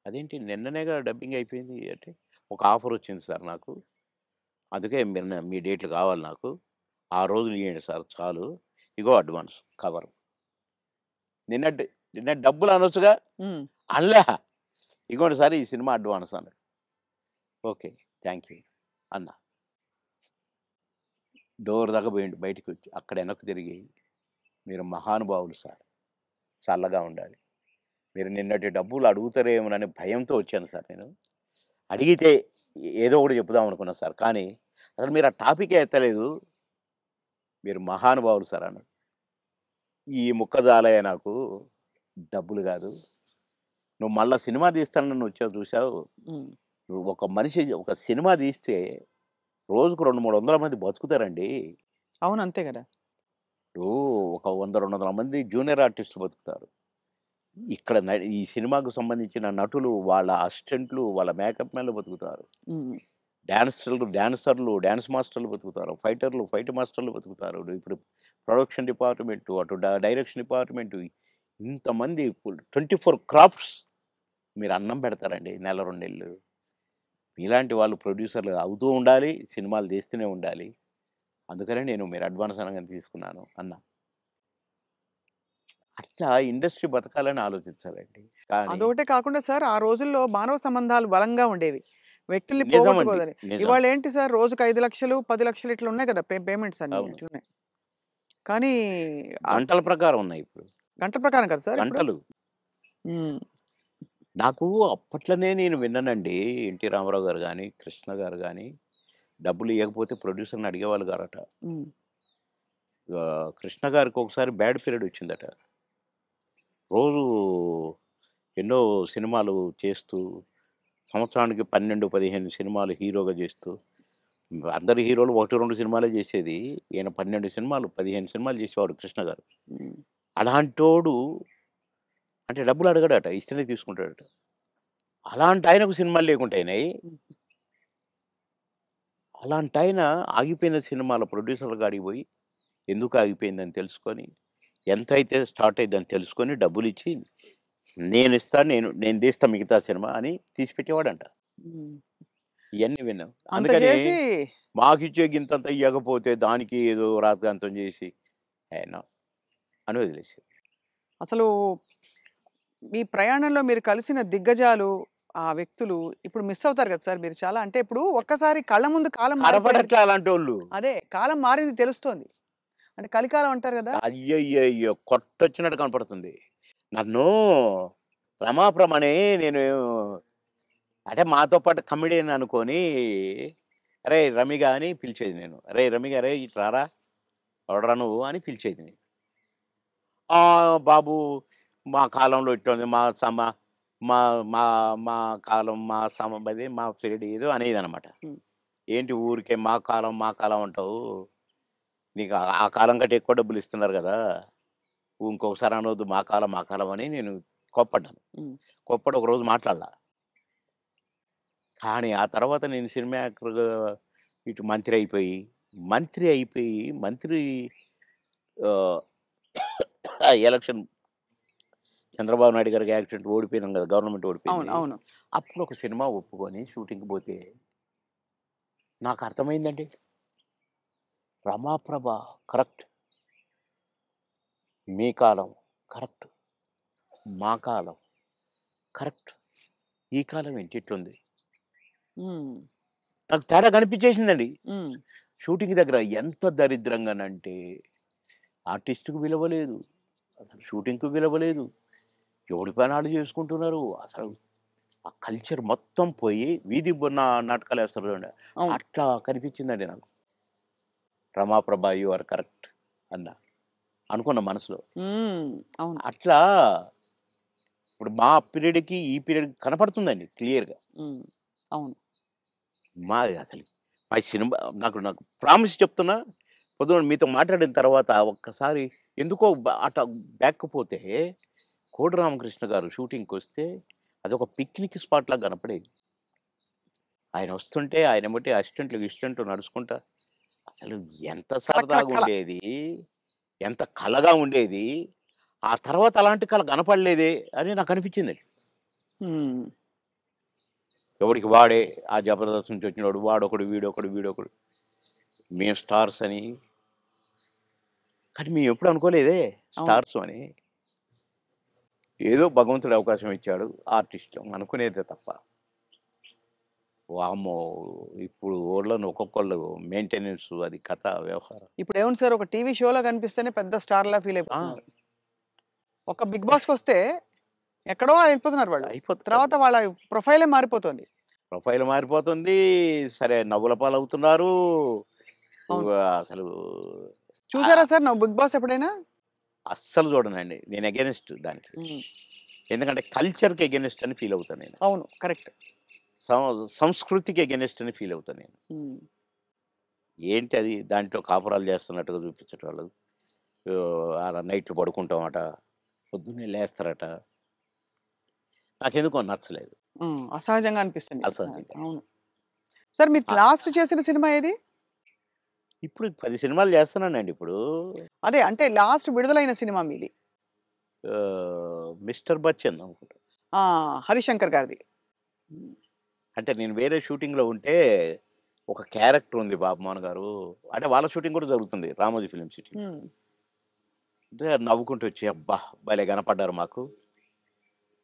అదేంటి నిన్ననేగా డబ్బింగ్ అయిపోయింది అంటే, ఒక ఆఫర్ వచ్చింది సార్ నాకు. అందుకే మీ డేట్లు కావాలి నాకు. ఆ రోజులు ఇయ్యండి సార్ చాలు. ఇగో అడ్వాన్స్ కవర్. నిన్న డబ్బులు అనొచ్చుగా? ఉమ్, అనలే. ఇగోండి సార్ ఈ సినిమా అడ్వాన్స్ అన్నాడు. ఓకే. థ్యాంక్ యూ అన్నా. డోర్ దాకా పోయిండు బయటికొచ్చి. అక్కడ వెనక్కి తిరిగి, మీరు మహానుభావులు సార్. చల్లగా ఉండాలి. మీరు నిన్నటి డబ్బులు అడుగుతారేమోనని భయంతో వచ్చాను సార్ నేను. అడిగితే ఏదో ఒకటి చెప్పుదాం అనుకున్నా సార్. కానీ అసలు మీరు ఆ టాపికే ఎత్తలేదు. మీరు మహానుభావులు సార్ అన్నాడు. ఈ ముక్క చాలయ్య నాకు. డబ్బులు గాదు. నువ్వు మళ్ళా సినిమా తీస్తానని వచ్చావు చూసావు. ఉమ్. నువ్వు ఒక మనిషి ఒక సినిమా తీస్తే రోజుకు 200, 300 మంది బతుకుతారండి. అవును, అంతే కదా. ఇప్పుడు ఒక 100, 200 మంది జూనియర్ ఆర్టిస్టులు బతుకుతారు. ఇక్కడ ఈ సినిమాకు సంబంధించిన నటులు, వాళ్ళ అసిస్టెంట్లు, వాళ్ళ మేకప్ మ్యాన్‌లు బతుకుతారు. ఉమ్, డాన్సర్లు, డాన్స్ మాస్టర్లు బతుకుతారు. ఫైటర్లు, ఫైట్ మాస్టర్లు బతుకుతారు. ఇప్పుడు ప్రొడక్షన్ డిపార్ట్‌మెంటు, అటు డైరెక్షన్ డిపార్ట్‌మెంటు ఇంతమంది 24 క్రాఫ్ట్స్ మీరు అన్నం పెడతారండి నెల, 2 నెలలు. మీలాంటి వాళ్ళు ప్రొడ్యూసర్లు అవుతూ ఉండాలి. సినిమాలు తీస్తూనే ఉండాలి. అందుకనే నేను మీరు అడ్వాన్స్ అనగానే తీసుకున్నాను అన్నా. అట్లా ఇండస్ట్రీ బతకాలని ఆలోచించాలండి. కానీ అదొకటే కాకుండా సార్ ఆ రోజుల్లో మానవ సంబంధాలు బలంగా ఉండేవి. వ్యక్తుల్ని నిజమండి. పోగొట్టుకోదని. నిజం. ఇవాళ ఏంటి సార్ రోజుకి 5,00,000, 10,00,000 ఇట్లా ఉన్నాయి కదా పేమెంట్స్ అన్నీ అవును. ఇట్లున్నాయి. కానీ గంటల ప్రకారం ఉన్నాయి ఇప్పుడు. గంటల ప్రకారం కదా సార్ ఇప్పుడు? గంటలు. హ్మ్. నాకు అప్పట్లోనే నేను విన్నానండి. 'ఎన్టీ రామారావు' గారు గాని, 'కృష్ణ' గారు గాని డబ్బులు ఇయ్యకపోతే ప్రొడ్యూసర్‌ని అడిగేవాళ్ళు గారట. హ్మ్. 'కృష్ణ' గారికి ఒకసారి బ్యాడ్ పీరియడ్ వచ్చిందట. రోజు ఎన్నో సినిమాలు చేస్తూ, సంవత్సరానికి 12, 15 సినిమాలు హీరోగా చేస్తూ, అందరు హీరోలు 1, 2 సినిమాలే చేసేది. ఈయన 12 సినిమాలు, 15 సినిమాలు చేసేవాడు 'కృష్ణ' గారు. హ్మ్. అలాంటోడు అంటే డబ్బులు అడగడట. ఇస్తేనే తీసుకుంటాడట. అలాంటి ఆయనకు సినిమాలు లేకుండా అయినాయి. హ్మ్. అలాంటాయన ఆగిపోయిన సినిమాల ప్రొడ్యూసర్‌ల కాడికి పోయి, ఎందుకు ఆగిపోయిందని తెలుసుకొని, ఎంతైతే స్టార్ట్ అయ్యిద్దని తెలుసుకొని డబ్బులిచ్చి, నేను తీస్తా మిగతా సినిమా అని తీసి పెట్టేవాడంట. హ్మ్. ఇవన్నీ విన్నాం. అంత అందుకని చేసి మాకిచ్చే గింతంత ఇయ్యకపోతే దానికి ఏదో రాద్ధాంతం చేసి నో అని వదిలేసి. అసలు మీ ప్రయాణంలో మీరు కలిసిన దిగ్గజాలు, ఆ వ్యక్తులు ఇప్పుడు మిస్ అవుతారు కదా సార్ మీరు చాలా. అంటే ఇప్పుడు ఒక్కసారి కళ్ళ ముందు కాలం మారిపోయింది. కనపడట్లే అలాంటోళ్ళు. అదే కాలం మారింది తెలుస్తోంది. అంటే కలికాలం అంటారు కదా! అయ్యయ్యయ్యో! కొట్టొచ్చినట్టు కనపడుతుంది. నన్ను రమాప్రమని నేను అంటే మాతో పాటు కమెడియన్ అనుకోని, "అరేయ్! రమిగా" అని పిలిచేది నేను. "అరేయ్! రమిగా అరేయ్! ఇటు రారా, ఎవడురా నువ్వు" అని పిలిచేది నేను. బాబు మా కాలంలో ఇట్టుంది. మా సమ మా మా మా కాలం మా అదే మా పీరియడ్ ఏదో అనేదనమాట. హ్మ్. ఏంటి ఊరికే మా కాలం అంటావు. నీకు ఆ కాలం కంటే ఎక్కువ డబ్బులు ఇస్తున్నారు గదా! ఇంకొకసారి అనొద్దు మా కాలం అని నేను కోప్పడ్డాను. హ్మ్. కోప్పడి ఒకరోజు మాట్లాడలా. కానీ ఆ తర్వాత నేను సినిమా యాక్టర్‌గా ఇటు మంత్రి అయిపోయి మంత్రి ఆహ్, ఎలక్షన్ చంద్రబాబు నాయుడు గారికి యాక్సిడెంట్ ఓడిపోయినాం కదా! గవర్నమెంట్ అవును. ఓడిపోయింది. అవును. అప్పుడు ఒక సినిమా ఒప్పుకొని షూటింగ్‌కి పోతే నాకు అర్థమైందండి. రమాప్రభ కరెక్ట్. మీ కాలం కరెక్ట్. మా కాలం కరెక్ట్. ఈ కాలం ఏంటి ఇట్లుంది. హ్మ్. నాకు తేడా కనిపించేసిందండి. హ్మ్. షూటింగ్ దగ్గర ఎంత దరిద్రంగానంటే ఆర్టిస్ట్‌కి విలువ లేదు. అసలు షూటింగ్‌కి విలువ లేదు. ఎవడి పని ఆళ్ళు చేసుకుంటున్నారు. అసలు ఆ కల్చర్ మొత్తం పోయి వీధి నాటకాలేస్తారు చూడండి. అవును. అట్లా కనిపించిందండి నాకు. రమాప్రభ యూ ఆర్ కరెక్ట్ అన్నా. అనుకున్న మనసులో. హ్మ్. అవును. అట్లా ఇప్పుడు మా పీరియడ్‌కి, ఈ పీరియడ్‌కి కనపడుతుందండి క్లియర్‌గా. హ్మ్. అవును. అసలు మా సినిమా నాకు నాకు ప్రామిస్ చెప్తున్నా, పొద్దున మీతో మాట్లాడిన తర్వాత ఒక్కసారి ఎందుకో అట బ్యాక్‌కి పోతే, కోడి రామకృష్ణ గారు షూటింగ్‌కొస్తే అదొక పిక్నిక్ స్పాట్‌లాగా కనపడేది. ఆయన వస్తుంటే ఆయన ఎమ్మటే అసిస్టెంట్లు, గిసిస్టెంట్లు నడుచుకుంటా అసలు ఎంత కళ కళ కళ. సరదాగుండేది. ఎంత కళగా ఉండేది. ఆ తర్వాత అలాంటి కళ కనపడలేదే అని నాకనిపించిందండి. హ్మ్. ఎవడికి వాడే ఆ జబర్దస్త్ నుంచి వచ్చినోడు వాడొకడు, వీడొకడు. మేము స్టార్స్ అని. కానీ మేమెప్పుడు అనుకోలేదే అవును. స్టార్స్ అని. ఏదో భగవంతుడు అవకాశం ఇచ్చాడు. ఆర్టిస్ట్ అనుకునేదే తప్ప. వామ్మో! ఇప్పుడు ఊర్లోని ఒక్కొక్కళ్ళు మెయింటెనెన్స్ అది కథ వ్యవహారం. ఇప్పుడేముంది సార్ ఒక టీవీ షోలో కనిపిస్తేనే పెద్ద స్టార్‌లా ఫీల్ ఆ! అయిపోతున్నారు. ఒక 'బిగ్ బాస్'కొస్తే ఎక్కడో వెళ్ళిపోతున్నారు వాళ్ళు. అయిపోతున్నారు. తర్వాత వాళ్ళ ప్రొఫైలే మారిపోతోంది. ప్రొఫైల్ మారిపోతుంది. సరే నవ్వుల పాలవుతున్నారు. అవును. అసలు చూసారా ఆహ్, సార్ నువ్వు 'బిగ్ బాస్' ఎప్పుడైనా? అస్సలు చూడనండి. నేను అగైనిస్ట్ దానికి. హ్మ్. ఎందుకంటే కల్చర్‌కి అగైనిస్ట్ అని ఫీల్ అవుతాను నేను. అవును. కరెక్ట్. సంస్కృతికి అగైనిస్ట్ అని ఫీల్ అవుతాను నేను. హ్మ్. ఏంటి అది దాంట్లో కాపురాలు చేస్తున్నట్టుగా చూపించేటోళ్ళు. ఆడ నైట్‌లు పడుకుంటామట. పొద్దున్నే లేస్తారట. నాకెందుకో నచ్చలేదు. హ్మ్. అసహజంగా అనిపిస్తుంది. అసహ్యంగా. అవును. సార్ మీరు ఆహ్, లాస్ట్ చేసిన సినిమా ఏది? ఇప్పుడు 10 సినిమాలు చేస్తున్నానండి ఇప్పుడు. అదే అంటే లాస్ట్ విడుదలైన సినిమా మీది. 'మిస్టర్ బచ్చన్' అనుకుంటా. ఆ! 'హరిశంకర్' గారిది. హ్మ్. అంటే నేను వేరే షూటింగ్‌లో ఉంటే ఒక క్యారెక్టర్ ఉంది బాబుమోహన్ గారు. అంటే వాళ్ళ షూటింగ్ కూడా జరుగుతుంది 'రామోజీ ఫిల్మ్ సిటీ'. హ్మ్. అంటే నవ్వుకుంటూ వచ్చి అబ్బా! భలే కనపడ్డారు మాకు.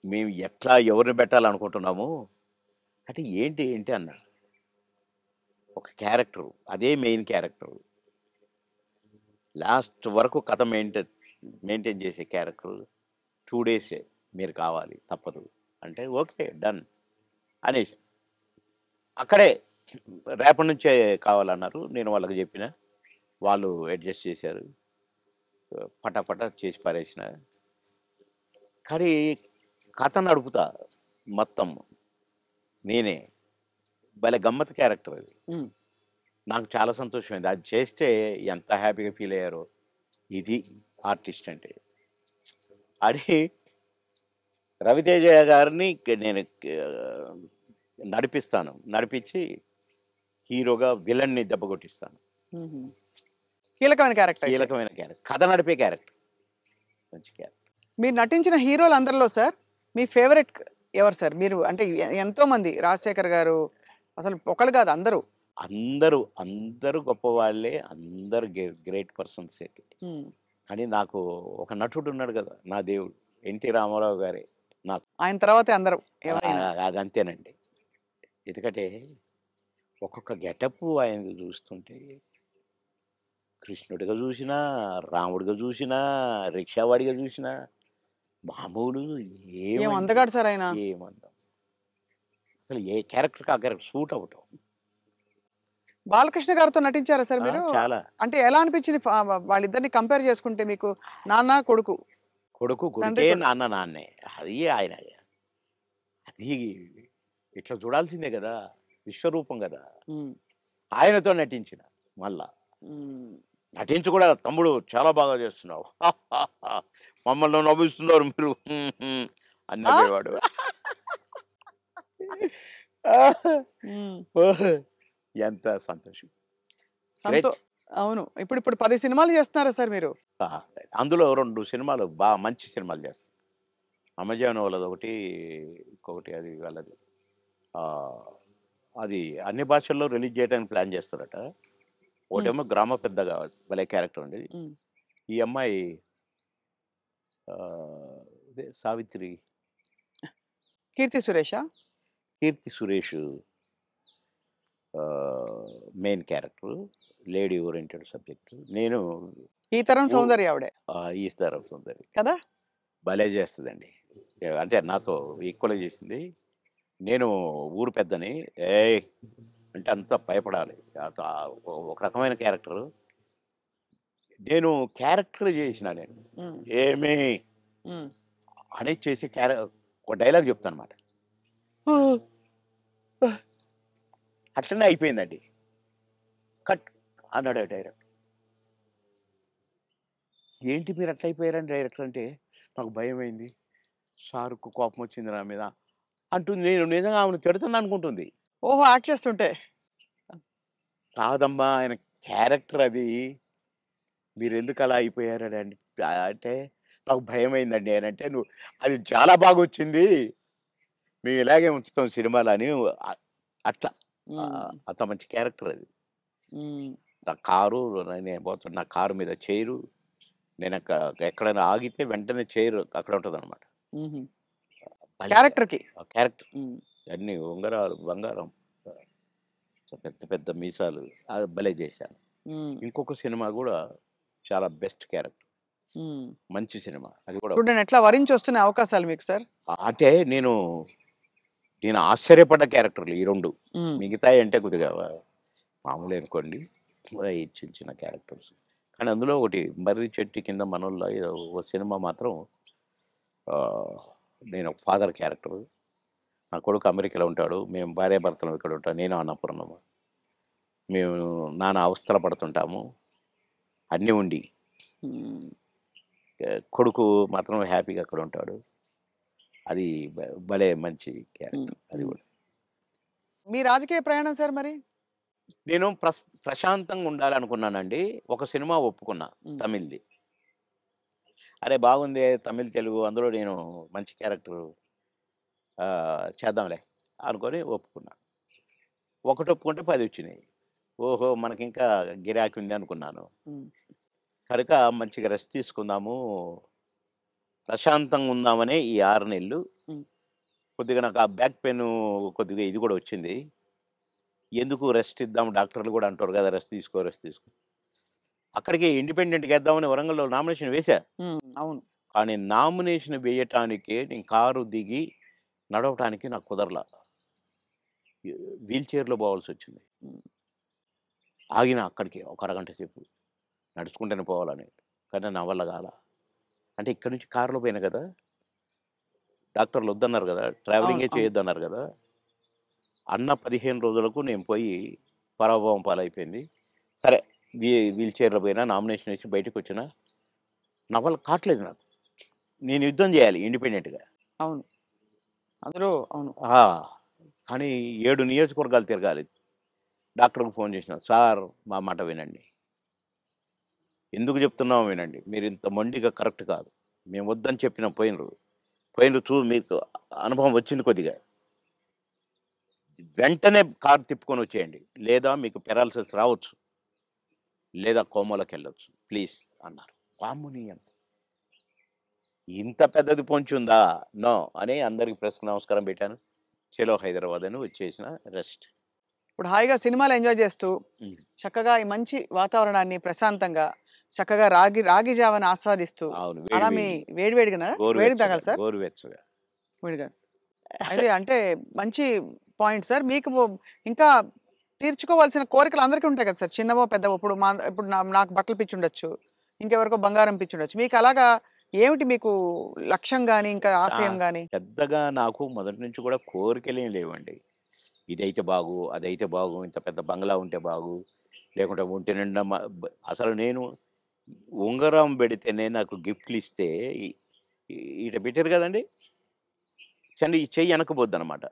మేము ఎట్లా ఎవరిని పెట్టాలనుకుంటున్నాము. అంటే ఏంటి అన్నా. ఒక క్యారెక్టరు. అదే మెయిన్ క్యారెక్టరు. లాస్ట్ వరకు కథ మెయింటైన్ చేసే క్యారెక్టరు. 2 డేసే మీరు కావాలి తప్పదు. అంటే ఓకే. డన్ అనేసి. అక్కడే రేపటి నుంచే కావాలన్నారు. నేను వాళ్ళకి జెప్పిన. వాళ్ళు అడ్జస్ట్ చేశారు. పటాపటా చేసి పారేసిన. కానీ కథ నడుపుతా మొత్తం నేనే. భలే గమ్మత్తు క్యారెక్టర్ అది. హ్మ్. నాకు చాలా సంతోషమైంది. అది చేస్తే ఎంత హ్యాపీగా ఫీల్ అయ్యారో. ఇది ఆర్టిస్ట్ అంటే. అని రవితేజ గారిని నేను నడిపిస్తాను. నడిపించి హీరోగా విలన్‌ని దెబ్బ కొట్టిస్తాను. హుహు. కీలకమైన క్యారెక్టర్ అయితే. కీలకమైన క్యారెక్టర్. కథ నడిపే క్యారెక్టర్. మంచి క్యారెక్టర్. మీరు నటించిన హీరోలందరిలో సార్ మీ ఫేవరెట్ ఎవరు సార్? మీరు అంటే ఎంతోమంది 'రాజశేఖర్' గారు, అసలు ఒకళ్ళు కాదు అందరూ. అందరూ, అందరూ గొప్పవాళ్ళే. అందరూ గ్రేట్ పర్సన్సే. హ్మ్. కానీ నాకు ఒక నటుడు ఉన్నాడు కదా! నా దేవుడు. 'ఎన్టీ రామారావు' గారే నాకు. ఆయన తర్వాతే అందరూ ఎవరైనా. అదంతేనండి. ఎందుకంటే ఒక్కొక్క గెటప్పు ఆయనది చూస్తుంటే కృష్ణుడిగా చూసినా, రాముడిగా చూసినా, రిక్షావాడిగా చూసినా మామూలు ఏం ఏమండి అందగాడు సార్ ఆయన. ఏమందాం. అసలు ఏ క్యారెక్టర్‌కి ఆ క్యారెక్టర్ సూట్ అవ్వటం. బాలకృష్ణ గారితో నటించారా సార్ ఆ! మీరు? చాలా. అంటే ఎలా అనిపించింది వాళ్ళిద్దరిని కంపేర్ చేసుకుంటే మీకు? నాన్న, కొడుకు. కొడుకు తండ్రి కొడుకే, కొడుకు. నాన్న నాన్నే. అది ఆయన. అది ఇట్లా చూడాల్సిందే గదా! విశ్వరూపం గదా! హ్మ్. ఆయనతో నటించిన మళ్ళా. హ్మ్. నటించి కూడా తమ్ముడు చాలా బాగా చేస్తున్నావు. మమ్మల్ని నవ్విస్తున్నారు మీరు అని ఆ! నవ్వేవాడు. హ్మ్. ఓహ్! ఎంత సంతోషం. సంతో గ్రేట్. అవును. ఇప్పుడు 10 సినిమాలు చేస్తున్నారా సార్ మీరు? ఆ! అందులో 2 సినిమాలు మంచి సినిమాలు చేస్తా. అమెజాన్ వాళ్ళదొకటి, ఇంకొకటి అది వాళ్ళది. ఆహ్, అది అన్ని భాషల్లో రిలీజ్ చేయడానికి ప్లాన్ చేస్తారట. హ్మ్. ఒకటేమో గ్రామ పెద్దగా భలే క్యారెక్టర్ ఉండేది. హ్మ్. ఈ అమ్మాయి ఇదే సావిత్రి, 'కీర్తి సురేషా'? Keerthy Suresh main character. Lady oriented subject. నేను ఈ తరం ఊ సౌందర్య ఆవిడే ఈస్తారాం సుందరి. కదా! భలే చేస్తదండి. అంటే నాతో ఈక్వల్‌గా చేసింది. నేను ఊరు పెద్దని, ఏయ్! అంటే అంతా భయపడాలి. ఒక రకమైన క్యారెక్టరు. నేను క్యారెక్టర్ చేసినా నేను. హ్మ్. ఏమి హ్మ్. అని చేసి ఒక డైలాగ్ చెప్తానన్నమాట. అట్లనే అయిపోయిందండి. కట్ అన్నాడు డైరెక్టర్. ఏంటి మీరు అట్లా అయిపోయారని డైరెక్టర్ అంటే, నాకు భయమైంది. సార్‌కు కోపం వచ్చింది నా మీద అంటుంది. నేను నిజంగా ఆమెను తిడతాననుకుంటుంది. ఓహో! యాక్ట్ చేస్తుంటే. కాదమ్మా ఆయన క్యారెక్టర్ అది. మీరెందుకు అలా అయిపోయారని అంటే, నాకు భయమైందండి అనంటే, నువ్వు అది చాలా బాగొచ్చింది. మేము ఇలాగే ఉంచుతాం సినిమాలో అని అట్లా. హ్మ్. అంత మంచి క్యారెక్టర్ అది. హ్మ్. నా కారు నేను పోతున్నా నా కారు మీద చైరు. ఎక్కడైనా ఆగితే వెంటనే చైర్ అక్కడ ఉంటదనమాట. హుహు. భలే క్యారెక్టర్‌కి. ఆ క్యారెక్టర్. హ్మ్. అన్నీ ఉంగరాలు, బంగారం, పెద్ద పెద్ద మీసాలు భలే చేశాను. హ్మ్. ఇంకొక సినిమా గూడా చాలా బెస్ట్ క్యారెక్టర్. హ్మ్. మంచి సినిమా. అది కూడా చూడండి ఎట్లా వరించొస్తున్నాయి అవకాశాలు మీకు సార్. అంటే నేను ఆశ్చర్యపడ్డ క్యారెక్టర్‌లు ఈ 2. హ్మ్. మిగతాయి అంటే కొద్దిగా మామూలే అనుకోండి. ఈ చిన్న చిన్న క్యారెక్టర్స్. కానీ అందులో ఒకటి 'మర్రి చెట్టు కింద మనోళ్ళ' ఏదో ఒక సినిమా మాత్రం ఆహ్, నేను ఒక ఫాదర్ క్యారెక్టరు. నా కొడుకు అమెరికాలో ఉంటాడు. మేము భార్యాభర్తలం ఇక్కడ ఉంటాం. నేను అన్నపూర్ణమ్మ. మేము నానా అవస్థలు పడుతుంటాము. అన్నీ ఉండి. హ్మ్. కొడుకు మాత్రం హ్యాపీగా అక్కడ ఉంటాడు. అది భలే మంచి హ్మ్. క్యారెక్టర్ అది హ్మ్. గూడా. మీ రాజకీయ ప్రయాణం సార్ మరి? నేను ప్రశాంతంగా ఉండాలనుకున్నానండి. ఒక సినిమా ఒప్పుకున్నా హ్మ్. తమిళ్‌ది. అరే! బాగుందే తమిళ్, తెలుగు అందులో నేను మంచి క్యారెక్టరు చేద్దాంలే అనుకోని ఒప్పుకున్నా. ఒకటి ఒప్పుకుంటే 10 వచ్చినాయి. ఓహో! మనకింకా గిరాకీ ఉంది అనుకున్నాను. హ్మ్. కనుక మంచిగా రెస్ట్ తీసుకుందాము, ప్రశాంతంగా ఉందామనే ఈ 6 నెలలు హ్మ్. కొద్దిగా నాకు ఆ బ్యాక్ పెయిను కొద్దిగా ఇది గూడా వచ్చింది. ఎందుకు రెస్ట్ ఇద్దాం డాక్టర్లు గూడా అంటారు గదా! రెస్ట్ తీసుకో, రెస్ట్ తీసుకో. అక్కడికి ఇండిపెండెంట్‌గా ఏద్దామని వరంగల్‌లో నామినేషన్ వేశా. హ్మ్. అవును. కానీ నామినేషన్ వేయటానికే నేను కారు దిగి నడవటానికి నాకు కుదరలా. వీల్ చైర్‌లో పోవాల్సొచ్చింది. హ్మ్. ఆగిన అక్కడికి ఒక అరగంట సేపు. నడుచుకుంటూనే పోవాలని. కానీ నా వల్ల గాల. అంటే ఇక్కడి నుంచి కారులో పోయినా గదా! డాక్టర్లు వద్దన్నారు గదా! అవును. ట్రావెలింగే అవును. చేయొద్దన్నారు గదా! అన్న 15 రోజులకు నేను పోయి పరాభవం పాలైపోయింది. సరే వీల్ చైర్‌లో పోయినా, నామినేషన్ ఏసి బయటకొచ్చినా, నా వల్ల కాట్లేదు నాకు. నేను యుద్ధం జేయాలి ఇండిపెండెంట్‌గా. అవును. అందులో అవును. ఆ! కానీ 7 నియోజకవర్గాలు తిరగాలి. డాక్టర్‌కి ఫోన్ చేసినా, "సార్ మా మాట వినండి. ఎందుకు చెప్తున్నామో వినండి. మీరింత మొండిగా కరెక్ట్ కాదు. మేము వద్దని చెప్పినా పోయినరు. పోయినరు మీకు అనుభవం వచ్చింది కొద్దిగా. వెంటనే కారు తిప్పుకొని వచ్చేయండి, లేదా మీకు పెరాలసిస్ రావచ్చు, లేదా కోమాలోకి వెళ్ళొచ్చు ప్లీజ్ అన్నారు. వామ్ముని ఇంత పెద్దది పొంచి ఉందా? నో అని అందరికి ప్రెస్కి నమస్కారం పెట్టాను. చలో హైదరాబాద్ అని వచ్చేసిన రెస్ట్. ఇప్పుడు హాయిగా సినిమాలు ఎంజాయ్ చేస్తూ చక్కగా ఈ మంచి వాతావరణాన్ని ప్రశాంతంగా చక్కగా రాగి జావని ఆస్వాదిస్తూ అవును, అలా మీ వేడివేడిగా వేడి తాగాలి సార్, గోరువెచ్చగా. వేడిగా అయితే అంటే మంచి పాయింట్ సార్. మీకు ఇంకా తీర్చుకోవాల్సిన కోరికలు అందరికీ ఉంటాయి కదా సార్, చిన్నవో పెద్దవో. ఇప్పుడు నాకు బట్టలు పిచ్చి ఉండొచ్చు, ఇంకెవరికో బంగారం పిచ్చి ఉండొచ్చు. మీకు అలాగా ఏమిటి మీకు లక్ష్యం కానీ ఇంకా ఆశయం కానీ? పెద్దగా నాకు మొదటి నుంచి కూడా కోరికలేం లేవండి. ఇదైతే బాగు, అదైతే బాగు, ఇంత పెద్ద బంగ్లా ఉంటే బాగు, లేకుంటే ఒంటి నిండా అసలు నేను ఉంగరం పెడితేనే నాకు గిఫ్ట్లు ఇస్తే ఇట పెట్టారు కదండి, ఈ చెయ్యి వెనకపోద్ది అనమాట.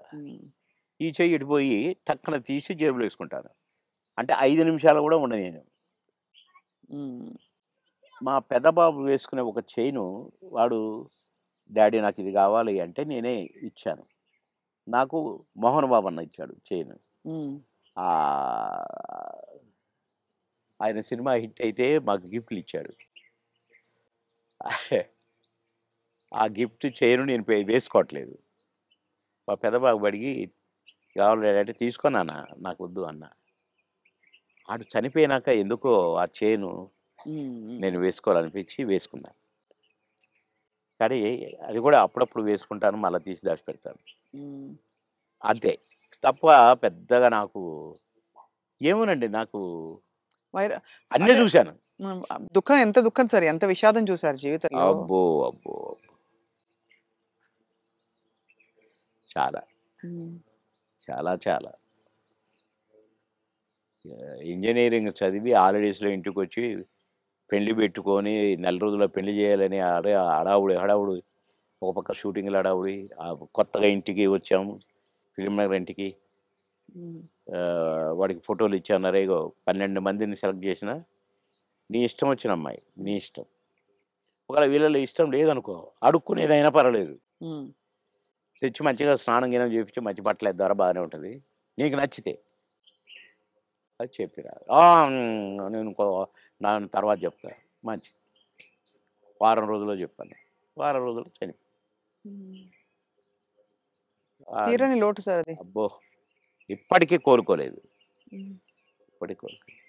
ఈ చెయ్యి ఇటుపోయి టక్కన తీసి జేబులో వేసుకుంటాను. అంటే 5 నిమిషాలు కూడా ఉండను నేను. మా పెద్ద బాబు వేసుకునే ఒక చైను వాడు, డాడీ నాకు ఇది కావాలి అంటే నేనే ఇచ్చాను. నాకు మోహన్ బాబు అన్న ఇచ్చాడు చైన్. ఆయన సినిమా హిట్ అయితే మాకు గిఫ్ట్లు ఇచ్చాడు. ఆ గిఫ్ట్ చైను నేను వేసుకోవట్లేదు. మా పెద్ద బాబు అడిగి కావాలి అంటే తీసుకున్నానా, నాకు వద్దు అన్న. ఆడు చనిపోయినాక ఎందుకో ఆ చైను నేను వేసుకోవాలనిపించి వేసుకున్నాను. కానీ అది కూడా అప్పుడప్పుడు వేసుకుంటాను, మళ్ళీ తీసి దాచిపెడతాను అంతే తప్ప పెద్దగా నాకు ఏమోనండి. నాకు అన్నీ చూశాను. దుఃఖం ఎంత దుఃఖం సార్, ఎంత విషాదం చూసారు జీవితంలో. అబ్బో అబ్బో చాలా చాలా చాలా. ఇంజనీరింగ్ చదివి హాలిడేస్లో ఇంటికి వచ్చి పెళ్లి పెట్టుకొని నెల రోజుల్లో పెళ్లి చేయాలని హడావుడు ఒక పక్క షూటింగ్లు హడావుడి. కొత్తగా ఇంటికి వచ్చాము, ఫిలిం నగర్ ఇంటికి. వాడికి ఫోటోలు ఇచ్చాను. ఇగో 12 మందిని సెలెక్ట్ చేసిన, నీ ఇష్టం వచ్చిన అమ్మాయి, నీ ఇష్టం. ఒకవేళ వీళ్ళలో ఇష్టం లేదనుకో, అడుక్కునేదైనా పర్వాలేదు, తెచ్చి మంచిగా స్నానం గినం చేపించి మంచి బట్టలు ద్వారా బాగానే ఉంటుంది, నీకు నచ్చితే అది చెప్పిరా. నేను తర్వాత చెప్తా. మంచి వారం రోజుల్లో చెప్పాను. వారం రోజులు చనిపోయి తీరని లోటు సార్ అది. అబ్బో ఇప్పటికీ కోరుకోలేదు, ఇప్పటికీ కోరుకోలేదు.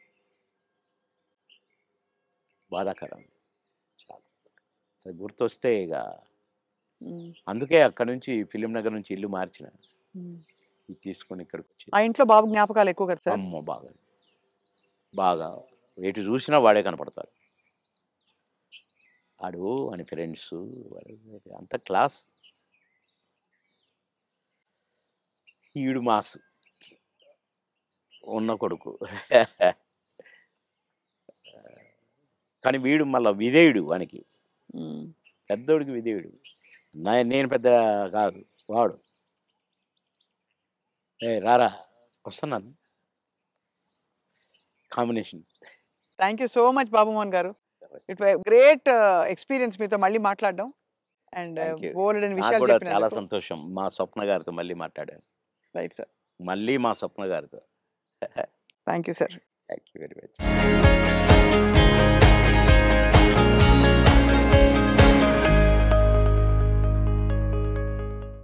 బాధాకరం చాలా. అది గుర్తొస్తే ఇక అందుకే అక్కడ నుంచి ఫిలిం నగర్ నుంచి ఇల్లు మార్చిన, ఇది తీసుకొని ఇక్కడికి వచ్చి. ఆ ఇంట్లో బాబు జ్ఞాపకాలు ఎక్కువ కదా సార్? అమ్మో బాగా బాగా, ఎటు చూసినా వాడే కనపడతాడు. వాడు అని ఫ్రెండ్స్ అంత క్లాస్. ఈడు మాస్ ఉన్న కొడుకు కానీ వీడు మళ్ళీ విధేయుడు. వానికి పెద్దోడికి విధేయుడు. నేను పెద్ద కాదు, వాడు రారా వస్తున్నాను combination. Thank you so much Babu Mohan garu. It great experience మీతో మళ్ళీ మాట్లాడడం. అండ్ బోల్డెన్ విషయాలు చెప్పినందుకు చాలా సంతోషం. మా స్వప్న గారితో మళ్ళీ మాట్లాడాను. రైట్ సార్, మళ్ళీ మా స్వప్న గారితో. Thank you sir. Thank you very much.